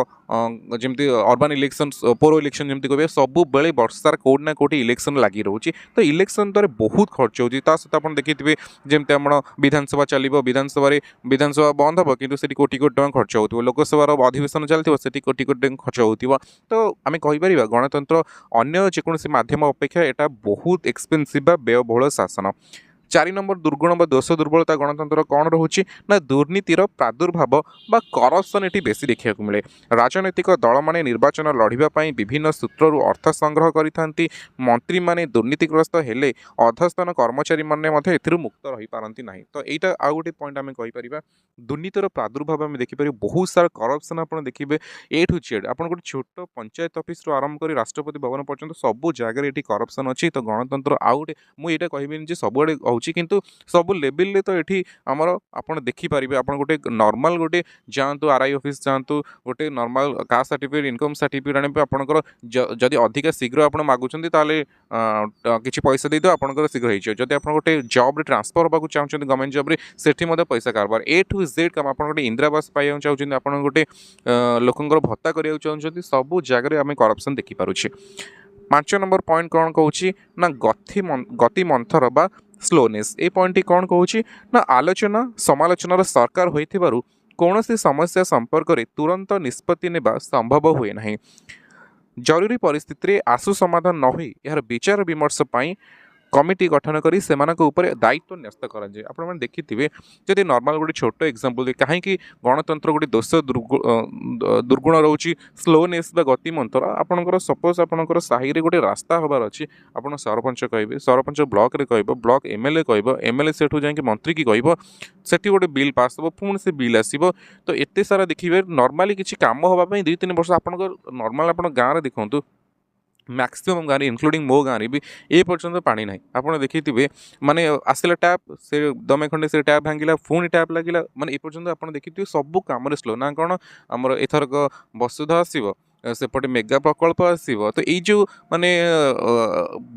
जमी अर्बान इलेक्शन पौर इलेक्शन जमी कह सब बेले वर्षार कौटी ना कौटी इलेक्शन लगी रोचे तो इलेक्शन द्वारा बहुत खर्च होता सहित आप देखिए जमी आम विधानसभा चलो विधानसभा बंद हम कि कोटी कोटी टका खर्च हो लोकसभार अधिवेशन चलती से कोटी कोटी टका खर्च हो तो आम कहीपर गणतंत्र अन्य जेकोसी मध्यम अपेक्षा यहाँ बहुत एक्सपेनसिव बा व्ययबहुल शासन 4 नंबर दुर्गुण बा दोष दुर्बलता गणतंत्र कौन रोचे ना दुर्नीतिर प्रादुर्भाव बा करप्शन ये बेसी देखा मिले राजनैतिक दल माने निर्वाचन लड़ाई विभिन्न सूत्रु अर्थ संग्रह करिथांती मंत्री माने दुर्नीतिग्रस्त हेले अधस्थान कर्मचारी माने मुक्त रही पारंती नहीं तो यहाँ आउ गोटे पॉइंट आम कहीपर दुर्नीतिर प्रादुर्भाव आम देखिपर बहुत सारा करप्शन आप देखिए ए टू जेड आप गोटे छोट पंचायत ऑफिस आरंभ कर राष्ट्रपति भवन पर्यंत सब जगह ये करप्शन अच्छी तो गणतंत्र आउ गोटे मुझे कहबी सबुआड़े किंतु सब लेवल तो ये आमर आप देखिपारे आप गोटे नॉर्मल गोटे जातु आरआई ऑफिस जातु गोटे normal caste certificate income certificate आने आपंकर जदि अधिक शीघ्र आप मागुंट किसी पैसा दे दो आप शीघ्र होती आप गोटे जॉब ट्रांसफर होगा चाहते गवर्नमेंट जॉब से पैसा कारबार ए टू जेड काम आप गोटे इंदिरावास पाइबा चाहते आप गोटे लोकंर भत्ता करने चाहते सब जगह आम करप्शन देखिपारे 5 नंबर पॉइंट कौन कहूँ ना गति मंथर बा स्लोनेस ए पॉइंट कौन कहूँ ना आलोचना समालोचनार सरकार होइथिबारु कौनसी समस्या संपर्क में तुरंत निष्पत्ति नेबा संभव हुए नहीं। जरूरी परिस्थिति में आशु समाधान न होई यार विचार विमर्श पाई कमिटी गठन करी सेमानक ऊपर दायित्व न्यस्त कराए। आपण मैंने देखिथिबे जदि नॉर्मल गोटे छोट एग्जांपल कहीं गणतंत्र गोटे दोष दुर्गुण रोचे स्लोनेस बा गतिमंतर आपणकर सपोज आपणकर साहि रे गोटे रास्ता हबार अच्छी आपण सरपंच कहे सरपंच ब्लॉक रे कह ब्लॉक एमएलए कह एमएलए सेठू जाकि मंत्री की कह सेठी गोटे बिल पास हो पुणी से बिल आसो तो एते सारा देखिए नॉर्मली किसी काम होगापी 2-3 वर्ष आपंकर नॉर्मल आप गाँव में देखूँ मैक्सिमम गाँव इनक्लूडिंग मो गाँव भी ए पर्यंत पानी ना आपड़ देखिए माने आसला टैप से दमे खंडे से टैप भांगिला पुणी टैप लगिला माने ए पर्यंत आप देखिए सब काम स्लो ना कौन आमर एथरक वसुधा आसो सेपटे मेगा प्रकल्प आसो तो ये माने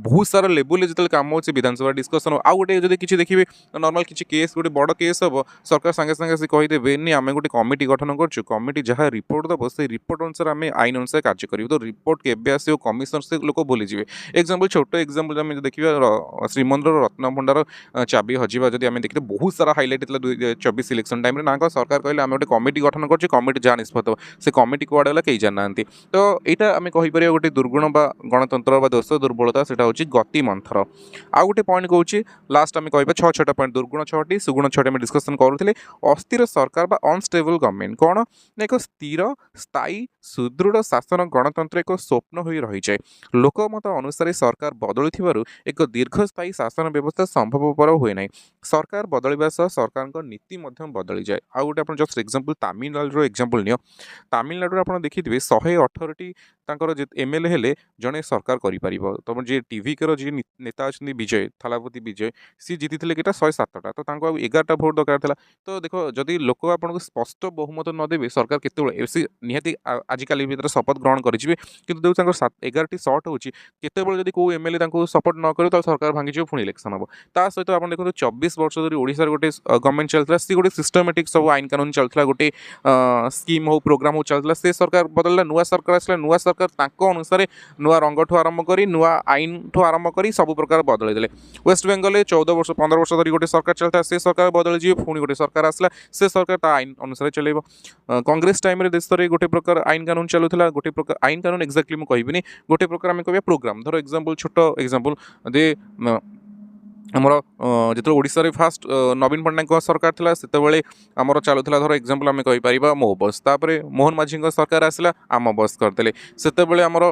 बहुत सारा लेवल जो कम हो विधानसभा डिस्कसन आउ गोटे जो किसी देखिए नॉर्मल किसी केस गोटे बड़ केस हम सरकार सांगे सांगे से कहीदेवे नहीं आम गोटे कमिटी गठन कर कमिटी जहाँ रिपोर्ट दब से रिपोर्ट अनुसार आम आईन अनुसार कार्य करूँ तो रिपोर्ट केवे आसो कमिशन से लोक भूलीजे एग्जाम्पल छोट एग्जाम्पल आम देखिए श्रीमंदिर रत्न भंडार चाबी हजिबा जब आम देखते बहुत सारा हाइलाइट होता 2024 इलेक्शन टाइम ना सरकार कहले आम गोटे कमिटी गठन कर कमिटी जहाँ निष्पत्ति से कमिटी कुआड़े गला कहीं जाना तो यहाँ आम कहीपर गोटे दुर्गुण बा गणतंत्र बा दोष दुर्बलता से गति मंथर आउ गोटे पॉइंट कहूँ लास्ट आम कह 6 पॉइंट दुर्गुण 6टी सुगुण 6टी आम डिस्कसन करूँ अस्थिर सरकार बा अनस्टेबल गवर्नमेंट कौन ना एक स्थिर स्थायी सुदृढ़ शासन गणतंत्र एक स्वप्न हो रही जाए लोकमत अनुसार सरकार बदलुथिबारु एक दीर्घस्थायी शासन व्यवस्था संभवपर हुए ना सरकार बदलवा सह सरकार नीति बदली जाए आउ गोटे आप just example Tamil Nadu example neo Tamil Nadu आप देखिए 118टी एमएलए हेले जड़े सरकार करें तुम जी टीवी के जी नेता अच्छा विजय थालापति विजय सी जीति थे 107टा तो 11टा भोट दरकार था तो देख जदि लोक आपको स्पष्ट बहुमत नदेवे सरकार केत निहाती आजिकल भितर शपथ ग्रहण करेंगे कितु 11टी सर्ट हो केतबे कौ एमएलए सपोर्ट न करे तो सरकार भांगी पुणी इलेक्शन हम ता सहित आप देखो 24 वर्ष धरी ओडिशा गोटे गवर्नमेंट चलता सी गोटे सिस्टमेटिक सब आईन कानून चलता गोटे स्कीम हो प्रोग्राम हो चलता से सरकार बदलला नुआ सरकार आसला नुआ सरकार तांको अनुसार नुआ रंग ठू आरंभ करी नुआ आईन ठू आरंभ करी सब प्रकार बदल देले वेस्ट बेंगल 14 वर्ष 15 वर्ष धरी गोटे सरकार चलता से सरकार बदल जी पुणी गोटे सरकार आसला से सरकार ता आईन अनुसार चलेब कांग्रेस टाइम रे देश रे गोटे प्रकार आईन कानून चलुला गोटे प्रकार आईन कानून एक्जाक्टली मुझे कहबिनी गोटे प्रकार आम कह प्रोग्राम धर एग्जांपल छोट एग्जांपल दे आमर जो ओडिशा रे फास्ट नवीन पट्टनायक सरकार थिला सेतेबेले आमर चलुला धर एग्जांपल आम कहीपर मो बस तापर मोहन माझी सरकार आसला आम बस करदेले सेतेबेले आमर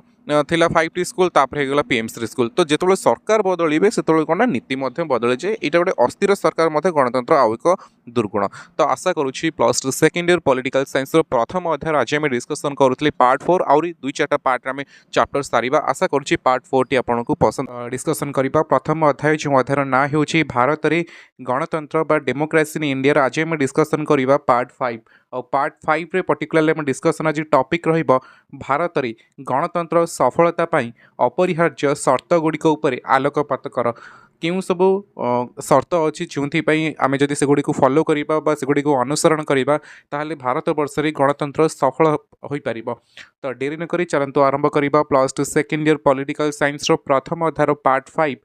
थिला 5T स्कूल तापर हेगला PM3 स्कूल तो जिते सरकार बदलिबे सेतेबेले कोन नीति बदले जाए यहाँ गोटे अस्थिर सरकार गणतंत्र आउ एक दुर्गुण तो आशा करुँची +2 सेकेंड ईयर पॉलिटिकल साइंस प्रथम अध्याय आज आम डिस्कसन करूँ पार्ट 4 आउरी 2-4टा पार्ट आम चैप्टर सारिबा आशा करुँची पार्ट 4 टी आपको पसंद डिस्कसन करबा प्रथम अध्याय जो अध्यायर ना होची भारत रे गणतंत्र बा डेमोक्रेसी इन इंडिया आज आम डिस्कसन करबा पार्ट 5 और पार्ट 5 रे पर्टिकुलरली आम डिस्कसन आज टॉपिक रहिबा भारत रे गणतंत्र सफलता पाई अपरिहार्य शर्त गुड़िक उपर आलोकपात कर क्यों सब शर्त अच्छी जो आम जदि से गुड़ी को फॉलो करवा बा से गुड़ी को अनुसरण करवा ताहले भारत वर्ष रे गणतंत्र सफल हो पार तो डेरी न करी चलतु आरंभ करवा +2 सेकेंड ईयर पॉलिटिकल साइंस रो प्रथम अध्याय पार्ट 5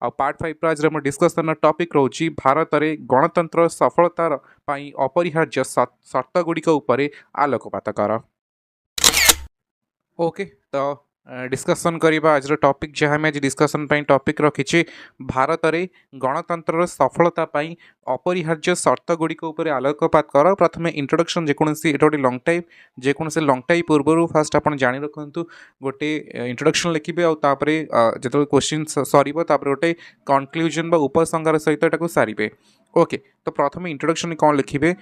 और पार्ट 5 रो आज डिस्कसन टॉपिक रोची भारत रे गणतंत्र सफलतार पाई अपरिहार्य शर्त गुड़िक उपर आलोकपात कर ओके तो डिस्कसन करवा आज टॉपिक जहाँ आज डिस्कसन टॉपिक रखी भारत रे गणतंत्र सफलता पाई अपरिहार्य शर्त गुड़िक उपर आलोकपात कर प्रथम इंट्रोडक्शन जेकोसी गोटे लंग टाइप जेकोसी लंग टाइप पूर्व फास्ट आप जाणी रखु गोटे इंट्रोडक्शन लिखे और जो क्वेश्चन सर गोटे कनक्लूजन उपसंहार सहित सारे ओके तो प्रथम इंट्रोडक्शन कौन लिखे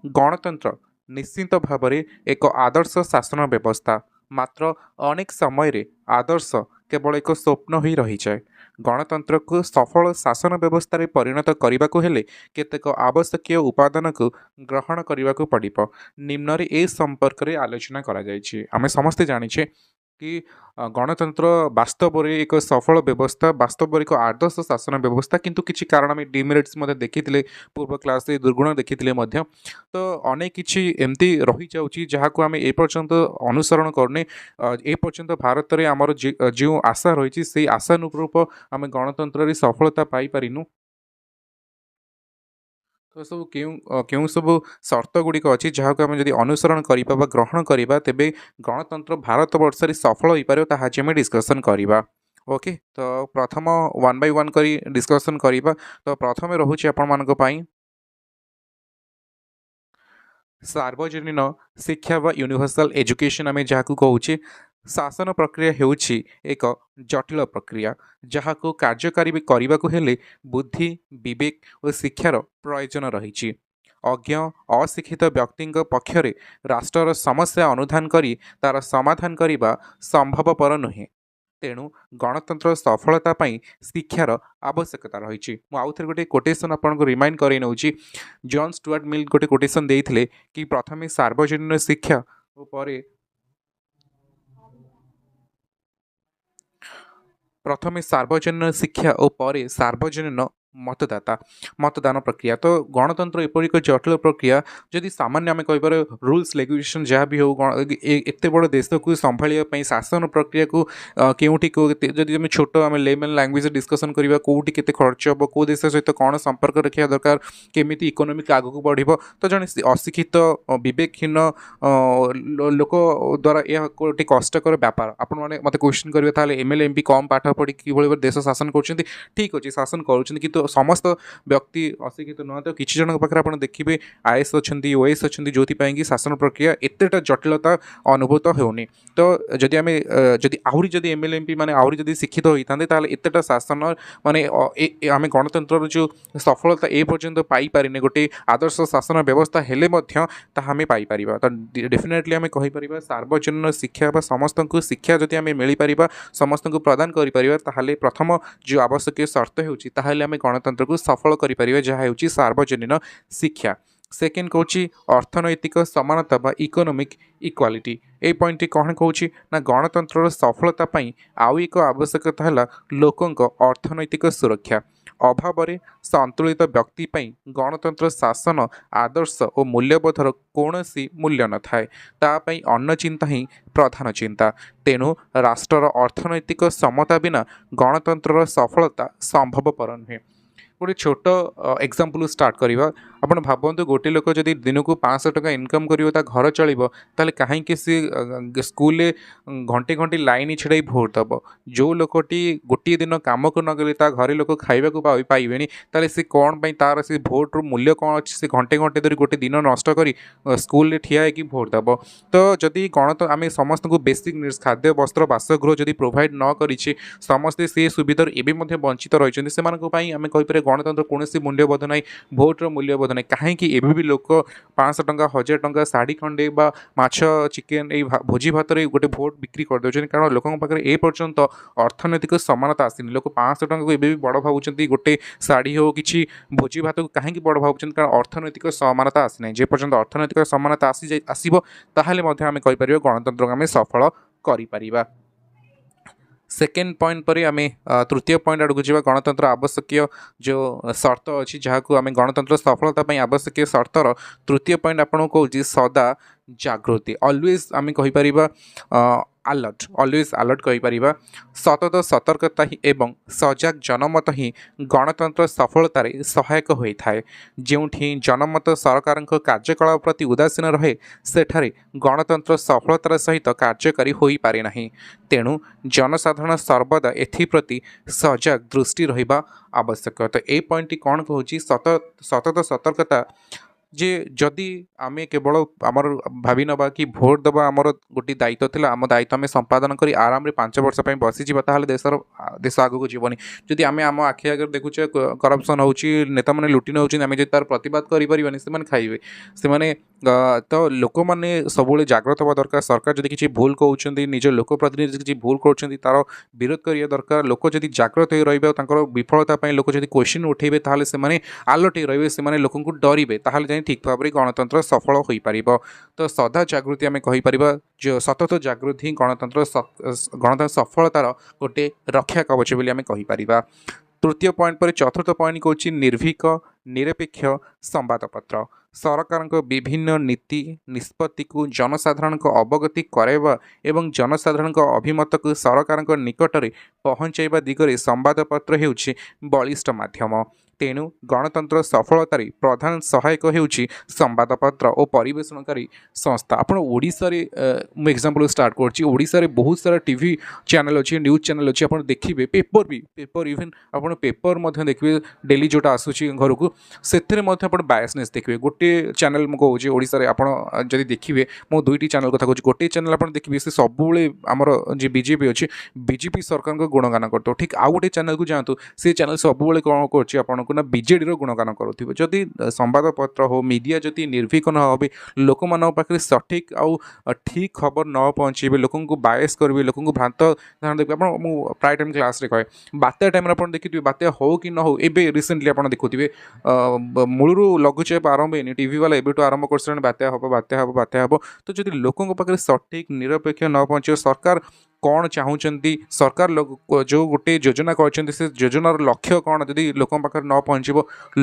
गणतंत्र निश्चित भाव में एक आदर्श शासन व्यवस्था मात्र अनेक समय रे आदर्श केवल एक स्वप्न ही रही जाए गणतंत्र को सफल शासन व्यवस्था रे परिणत करने को हेले केतेक आवश्यक उपादान को ग्रहण करने को पड़िब निम्न रे ए संपर्क रे आलोचना करा जायछि आमे समस्ते जानिछे कि गणतंत्र वास्तव में एक सफल व्यवस्था वास्तव एक आदर्श शासन व्यवस्था किंतु किसी कारण में डिमेरिट्स देखी पूर्व क्लास दुर्गुण देखी तो अनेक किसी एमती रही जाऊँगी जहाँ को आम एपर्यंत अनुसरण करने एपर्यंत भारत में आमर जो आशा रही से आशानुरूप आम गणतंत्र सफलता पाई पारिनु तो सब केउं सब सर्त गुड़िक अच्छी जहाँ को आम जब अनुसरण करवा बा ग्रहण करवा तेबे गणतंत्र भारत वर्ष सफल हो पार ताहा आम डिस्कसन करवा। ओके, तो प्रथम वन बाय वन करी डिस्कसन करवा। तो प्रथम रोचे आपण सार्वजनीन शिक्षा व यूनिवर्सल एजुकेशन आम जहाँ कहूँ शासन प्रक्रिया होउछि एक जटिल प्रक्रिया जहाँ को कार्यकारी करने को हेले बुद्धि विवेक और शिक्षार प्रयोजन रही। अज्ञ अशिक्षित व्यक्ति पक्षरे राष्ट्र समस्या अनुधान करी तार समाधान करने संभवपर नुहे। तेणु गणतंत्र सफलता पाई शिक्षार आवश्यकता रही। आउ थे गोटे कोटेसन आपको रिमाइंड कर नौची। जॉन स्टुआर्ट मिल गोटे कोटेसन देइथिले कि प्रथमे सार्वजनीन शिक्षा और परे प्रथमे सार्वजनीन शिक्षा और परे सार्वजनीन मतदान प्रक्रिया। तो गणतंत्र एपरि एक जटिल प्रक्रिया जदि सामान्य आम कहीपर रूल्स रेगुलेशन जहाँ भी हो एत बड़ देश को संभाळिया शासन प्रक्रिया को केउठी जदि आम छोट आम लेमन लैंग्वेज डिस्कसन करवा कौटी केते खर्च हम कौ देश सहित कौन संपर्क रखा दरकार केमिति इकोनोमिक आगक बढ़िबो। तो जन अशिक्षित विवेकहीन लोक द्वारा यह गोटे कष्टकर व्यापार आपण मैंने मत क्वेश्चन करेंगे ताहले एमएलए एमपी कम पाठ पढ़ी कि देश शासन कर ठीक अच्छे शासन कर समस्त व्यक्ति अशिक्षित नुह। तो किसी जन पाखे आप देखिए आईएएस अच्छा ओएस अच्छा जो कि शासन प्रक्रिया एतेटा जटिलता अनुभूत होनी। तो जदि आम जदि आहरी जदि एमएलए एमपी मैंने आहरी जदि शिक्षित होता ताल एतेटा शासन माने आम गणतंत्र जो सफलता ए पर्यंत पाई पारिने गोटे आदर्श शासन व्यवस्था हेले मध्य ताहा आमे पाई परिबा। तो डेफिनेटली आम कहीपर सार्वजनीन शिक्षा बा समस्त को शिक्षा जदि आम मिल पार समस्त को प्रदान कर ताहले प्रथम जो आवश्यक शर्त होउची ताहले आम गणतंत्र को सफल कर जहाँ होउची सार्वजनीन शिक्षा। सेकेंड कौची अर्थनैतिक समानता बा इकोनोमिक इक्वालिटी। ए पॉइंट कौन कौची ना गणतंत्र सफलता पाई आउ एक आवश्यकता है लोकंक अर्थनैतिक सुरक्षा। अभाव संतुलित व्यक्ति पाई गणतंत्र शासन आदर्श और मूल्यबोधर कौनसी मूल्य न थाए तापाई अन्न चिंता ही प्रधान चिंता। तेणु राष्ट्र अर्थनैतिक समता बिना गणतंत्र सफलता संभवपर नुहे। गोटे छोट एग्जांपल स्टार्ट करवा। आपण भावतु गोटे लोक जदि दिन को 500 टका इनकम कर घर चलो ताले कहीं सी स्कूल घंटे घंटे लाइन छिड़ाई भोट दब। जो लोकटी गोटे दिन कम को नगले घरे लोक खावा पाइबे ताले सी कौन तार से भोट मूल्य कौन अच्छे से घंटे घंटे धरी गोटे दिन नष्ट कर स्कूल ठिया होगी भोट दब। तो जदि गणतंत्र आम समस्त को बेसिक नीड्स खाद्य वस्त्र बासगृह जदि प्रोवाइड न करी समस्ते से सुविधार एवं वंचित रही से आम कहीपर गणतंत्र कौन मूल्यबोध ना भोटर मूल्यबोध ना कहीं भी लोक 500 टंका 1000 टंका शाढ़ी खंडे बा माछ चिकेन भोजी भात गोटे भोट बिक्री कर दे कारण लोकों पाखे ए पर्यंत अर्थनैतिक समानता आसनी। लोक 500 टंका को एवं बड़ भावुं गोटे शाढ़ी हो कि भोजी भात को कहीं बड़ भावुं कारण अर्थनैतिक समानता आसी ना। जे पर्यंत अर्थनैतिक समानता आसो ताहले आम कहीपर गणतंत्र आम सफल कर। सेकेंड पॉइंट पर आम तृतीय पॉइंट आड़ को जा गणतंत्र आवश्यक जो शर्त अच्छी जहाँ को आम गणतंत्र सफलता आवश्यक शर्तर तृतीय पॉइंट आपको कहूँ सदा जागृति ऑलवेज आम कहीपर अलर्ट ऑलवेज अलर्ट कहीपर सतत सतर्कता ही एवं सजग जनमत ही गणतंत्र सफलतार सहायक होता है। जोठी जनमत सरकार कार्यकलाप प्रति उदासीन रहे सेठारे गणतंत्र सफलतार सहित कार्यकारी हो पारे नहीं। तेणु जनसाधारण सर्वदा एप्रति सजग दृष्टि रहिबा आवश्यक। तो ये पॉइंट कौन कहूँ सतत सतर्कता जे जदि आमे केवल आमर भावी नबा कि भोट दबा आमर गोटे दायित्व थिला आम दायित्व आम संपादन करी आराम 5 वर्ष बसीजा ताहले देश आग को जीवनी। जदि आम आम आखि आगे देखुचे करप्शन होउची नेता मैंने लुटि नौची आम जो तार प्रतिवाद करें से खाइबे से तो लोक मैंने सब जाग्रत हवा दरकार। सरकार जदि किसी भूल कहते निज लोक प्रतिनिधि किसी भूल कर तार विरोध करिया दरकार। लोक जदि जाग्रत हो रही विफलता लोक जदि क्वेश्चन उठेबे ताहले से आलर्ट हो रही से लोक डरवे ताहले ठीक भाव में गणतंत्र सफल हो पार। तो सदा जागृति आम कहीपर जो सतत जागृति गणतंत्र सफलतार गोटे रक्षा कवच बोली आम कहीपर। तृतीय पॉइंट पर चतुर्थ पॉइंट कौन निर्भीक निरपेक्ष संवादपत्र। ସରକାରଙ୍କ ବିଭିନ୍ନ ନୀତି ନିଷ୍ପତ୍ତିକୁ ଜନସାଧାରଣଙ୍କ ଅବଗତି କରାଇବା ଏବଂ ଜନସାଧାରଣଙ୍କ ଅଭିମତକୁ ସରକାରଙ୍କ ନିକଟରେ ପହଞ୍ଚାଇବା ଦିଗରେ ସମ୍ବାଦପତ୍ର ହେଉଛି ବଳିଷ୍ଠ ମାଧ୍ୟମ। ତେଣୁ ଗଣତନ୍ତ୍ର ସଫଳତାରେ ପ୍ରଧାନ ସହାୟକ ହେଉଛି ସମ୍ବାଦପତ୍ର ଓ ପରିବେଷଣକାରୀ ସଂସ୍ଥା। ଆପଣ ଓଡ଼ିଶାରେ ମୁଁ ଏକ୍ଜାମ୍ପଲ୍ ଷ୍ଟାର୍ଟ କରୁଛି। ଓଡ଼ିଶାରେ ବହୁତ ସାରା ଟିଭି ଚ୍ୟାନେଲ୍ ଅଛି, ନ୍ୟୁଜ୍ ଚ୍ୟାନେଲ୍ ଅଛି। ଆପଣ ଦେଖିବେ ପେପର୍ ଇଭେନ୍ ଆପଣ ପେପର୍ ମଧ୍ୟ ଦେଖିବେ ଡେଲି ଯେଉଁଟା ଆସୁଛି ଘରକୁ, ସେଥିରେ ମଧ୍ୟ ଆପଣ ବାୟାସନେସ୍ ଦେଖିବେ। ଗୋଟିଏ ଚ୍ୟାନେଲ୍ ମୁଁ କହୁଛି ଓଡ଼ିଶାରେ ଆପଣ ଯଦି ଦେଖିବେ, ମୁଁ ଦୁଇଟି ଚ୍ୟାନେଲ୍ କଥା କହୁଛି। ଗୋଟିଏ ଚ୍ୟାନେଲ୍ ଆପଣ ଦେଖିବେ ସେ ସବୁବେଳେ ଆମର ଯେ ବିଜେପି ଅଛି, ବିଜେପି ସରକାରଙ୍କ ଗୁଣଗାନ କରୁଥିବ। ଠିକ୍ ଆଉ ଗୋଟେ ଚ୍ୟାନେଲ୍କୁ ଯାଆନ୍ତୁ, ସେ ଚ୍ୟାନେଲ୍ ସବୁବେଳେ କ'ଣ କରୁଛି ଆପଣଙ୍କୁ ନା ବିଜେଡ଼ିର ଗୁଣଗାନ କରୁଥିବ। ଯଦି ସମ୍ବାଦପତ୍ର ହଉ ମିଡ଼ିଆ ଯଦି ନିର୍ଭୀକ ନ ହେବେ, ଲୋକମାନଙ୍କ ପାଖରେ ସଠିକ୍ ଆଉ ଠିକ୍ ଖବର ନ ପହଞ୍ଚାଇବେ, ଲୋକଙ୍କୁ ବାୟସ୍ କରିବେ, ଲୋକଙ୍କୁ ଭ୍ରାନ୍ତ ଧାରଣା ଦେବେ। ଆପଣ ମୁଁ ପ୍ରାୟ ଟାଇମ୍ କ୍ଲାସ୍ରେ କହେ, ବାତ୍ୟା ଟାଇମ୍ରେ ଆପଣ ଦେଖିଥିବେ, ବାତ୍ୟା ହଉ କି ନ ହଉ, ଏବେ ରିସେଣ୍ଟଲି ଆପଣ ଦେଖୁଥିବେ ମୂଳରୁ ଲଘୁଚାପ ଆରମ୍ଭ ହେଇନି, ଟିଭି ବାଲା ଏବେଠୁ ଆରମ୍ଭ କରିସାରିଲେଣି ବାତ୍ୟା ହେବ ବାତ୍ୟା ହେବ ବାତ୍ୟା ହେବ। ତ ଯଦି ଲୋକଙ୍କ ପାଖରେ ସଠିକ୍ ନିରପେକ୍ଷ ନ ପହଞ୍ଚିବ, ସରକାର କ'ଣ ଚାହୁଁଛନ୍ତି, ସରକାର ଯେଉଁ ଗୋଟେ ଯୋଜନା କରିଛନ୍ତି ସେ ଯୋଜନାର ଲକ୍ଷ୍ୟ କ'ଣ ଯଦି ଲୋକଙ୍କ ପାଖରେ ନ ପହଞ୍ଚିବ,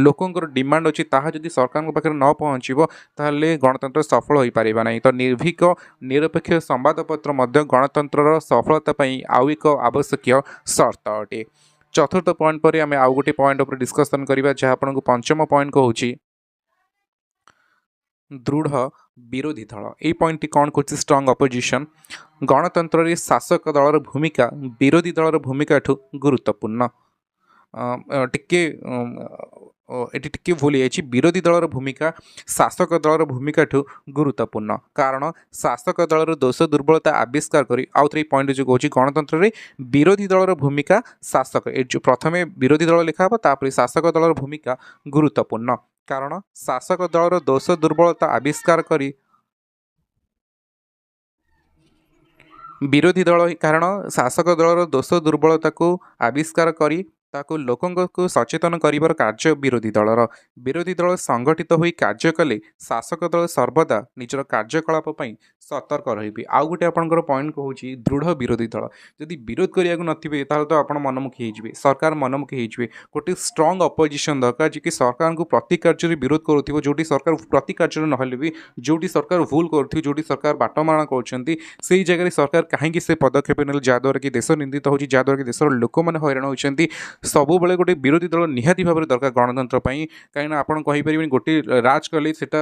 ଲୋକଙ୍କର ଡିମାଣ୍ଡ ଅଛି ତାହା ଯଦି ସରକାରଙ୍କ ପାଖରେ ନ ପହଞ୍ଚିବ, ତାହେଲେ ଗଣତନ୍ତ୍ର ସଫଳ ହୋଇପାରିବ ନାହିଁ। ତ ନିର୍ଭୀକ ନିରପେକ୍ଷ ସମ୍ବାଦପତ୍ର ମଧ୍ୟ ଗଣତନ୍ତ୍ରର ସଫଳତା ପାଇଁ ଆଉ ଏକ ଆବଶ୍ୟକୀୟ ସର୍ତ୍ତ ଅଟେ। ଚତୁର୍ଥ ପଏଣ୍ଟ ପରେ ଆମେ ଆଉ ଗୋଟେ ପଏଣ୍ଟ ଉପରେ ଡିସ୍କସନ୍ କରିବା, ଯାହା ଆପଣଙ୍କୁ ପଞ୍ଚମ ପଏଣ୍ଟ କହୁଛି ଦୃଢ଼ ବିରୋଧୀ ଦଳ। এই পয়েন্টটি କ'ଣ କରୁଛି ଷ୍ଟ୍ରଙ୍ଗ ଅପୋଜିସନ୍। ଗଣତନ୍ତ୍ରରେ ଶାସକ ଦଳର ଭୂମିକା ବିରୋଧୀ ଦଳର ଭୂମିକାଠୁ ଗୁରୁତ୍ୱପୂର୍ଣ୍ଣ। ଟିକେ ଏଠି ଟିକେ ଭୁଲ ହେଇଯାଇଛି। ବିରୋଧୀ ଦଳର ଭୂମିକା ଶାସକ ଦଳର ଭୂମିକାଠୁ ଗୁରୁତ୍ୱପୂର୍ଣ୍ଣ, କାରଣ ଶାସକ ଦଳର ଦୋଷ ଦୁର୍ବଳତା ଆବିଷ୍କାର କରି ଆଉ ଥରେ ଏଇ ପଏଣ୍ଟ ଯେଉଁ କହୁଛି, ଗଣତନ୍ତ୍ରରେ ବିରୋଧୀ ଦଳର ଭୂମିକା ଶାସକ, ଏ ଯେଉଁ ପ୍ରଥମେ ବିରୋଧୀ ଦଳ ଲେଖା ହେବ, ତାପରେ ଶାସକ ଦଳର ଭୂମିକା ଗୁରୁତ୍ୱପୂର୍ଣ୍ଣ, କାରଣ ଶାସକ ଦଳର ଦୋଷ ଦୁର୍ବଳତା ଆବିଷ୍କାର କରି ବିରୋଧୀ ଦଳ, କାରଣ ଶାସକ ଦଳର ଦୋଷ ଦୁର୍ବଳତାକୁ ଆବିଷ୍କାର କରି ତାକୁ ଲୋକଙ୍କୁ ସଚେତନ କରିବାର କାର୍ଯ୍ୟ ବିରୋଧୀ ଦଳର। ବିରୋଧୀ ଦଳ ସଂଗଠିତ ହୋଇ କାର୍ଯ୍ୟ କଲେ ଶାସକ ଦଳ ସର୍ବଦା ନିଜର କାର୍ଯ୍ୟକଳାପ ପାଇଁ ସତର୍କ ରହିବେ। ଆଉ ଗୋଟେ ଆପଣଙ୍କର ପଏଣ୍ଟ କହୁଛି ଦୃଢ଼ ବିରୋଧୀ ଦଳ। ଯଦି ବିରୋଧ କରିବାକୁ ନଥିବେ, ତାହେଲେ ତ ଆପଣ ମନମୁଖୀ ହେଇଯିବେ, ସରକାର ମନମୁଖୀ ହେଇଯିବେ। ଗୋଟେ ଷ୍ଟ୍ରଙ୍ଗ ଅପୋଜିସନ୍ ଦରକାର, ଯିଏକି ସରକାରଙ୍କୁ ପ୍ରତି କାର୍ଯ୍ୟରେ ବିରୋଧ କରୁଥିବ। ଯେଉଁଠି ସରକାର ପ୍ରତି କାର୍ଯ୍ୟରେ ନହେଲେ ବି ଯେଉଁଠି ସରକାର ଭୁଲ କରୁଥିବେ, ଯେଉଁଠି ସରକାର ବାଟମାରଣା କରୁଛନ୍ତି, ସେଇ ଜାଗାରେ ସରକାର କାହିଁକି ସେ ପଦକ୍ଷେପ ନେଲେ ଯାହାଦ୍ୱାରା କି ଦେଶ ନିନ୍ଦିତ ହେଉଛି, ଯାହାଦ୍ୱାରା କି ଦେଶର ଲୋକମାନେ ହଇରାଣ ହେଉଛନ୍ତି। ସବୁବେଳେ ଗୋଟେ ବିରୋଧୀ ଦଳ ନିହାତି ଭାବରେ ଦରକାର ଗଣତନ୍ତ୍ର ପାଇଁ। କାହିଁକିନା ଆପଣ କହିପାରିବେନି ଗୋଟେ ରାଜ କଲେ ସେଟା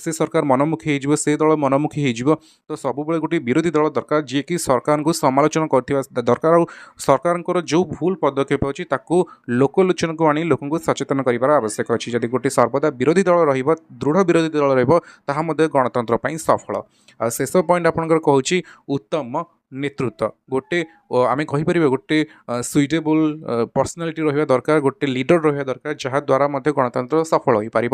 ସେ ସରକାର ମନମୁଖୀ ହେଇଯିବ, ସେ ଦଳ ମନମୁଖୀ ହେଇଯିବ। ତ ସବୁବେଳେ ଗୋଟେ ବିରୋଧୀ ଦଳ ଦରକାର, ଯିଏକି ସରକାରଙ୍କୁ ସମାଲୋଚନା କରୁଥିବା ଦରକାର, ଆଉ ସରକାରଙ୍କର ଯେଉଁ ଭୁଲ ପଦକ୍ଷେପ ଅଛି ତାକୁ ଲୋକଲୋଚନକୁ ଆଣି ଲୋକଙ୍କୁ ସଚେତନ କରିବାର ଆବଶ୍ୟକ ଅଛି। ଯଦି ଗୋଟେ ସର୍ବଦା ବିରୋଧୀ ଦଳ ରହିବ, ଦୃଢ଼ ବିରୋଧୀ ଦଳ ରହିବ, ତାହା ମଧ୍ୟ ଗଣତନ୍ତ୍ର ପାଇଁ ସଫଳ। ଆଉ ଶେଷ ପଏଣ୍ଟ ଆପଣଙ୍କର କହୁଛି ଉତ୍ତମ ନେତୃତ୍ୱ। ଗୋଟେ ଆମେ କହିପାରିବା ଗୋଟେ ସୁଇଟେବୁଲ୍ ପର୍ସନାଲିଟି ରହିବା ଦରକାର, ଗୋଟେ ଲିଡର ରହିବା ଦରକାର, ଯାହାଦ୍ୱାରା ମଧ୍ୟ ଗଣତନ୍ତ୍ର ସଫଳ ହୋଇପାରିବ।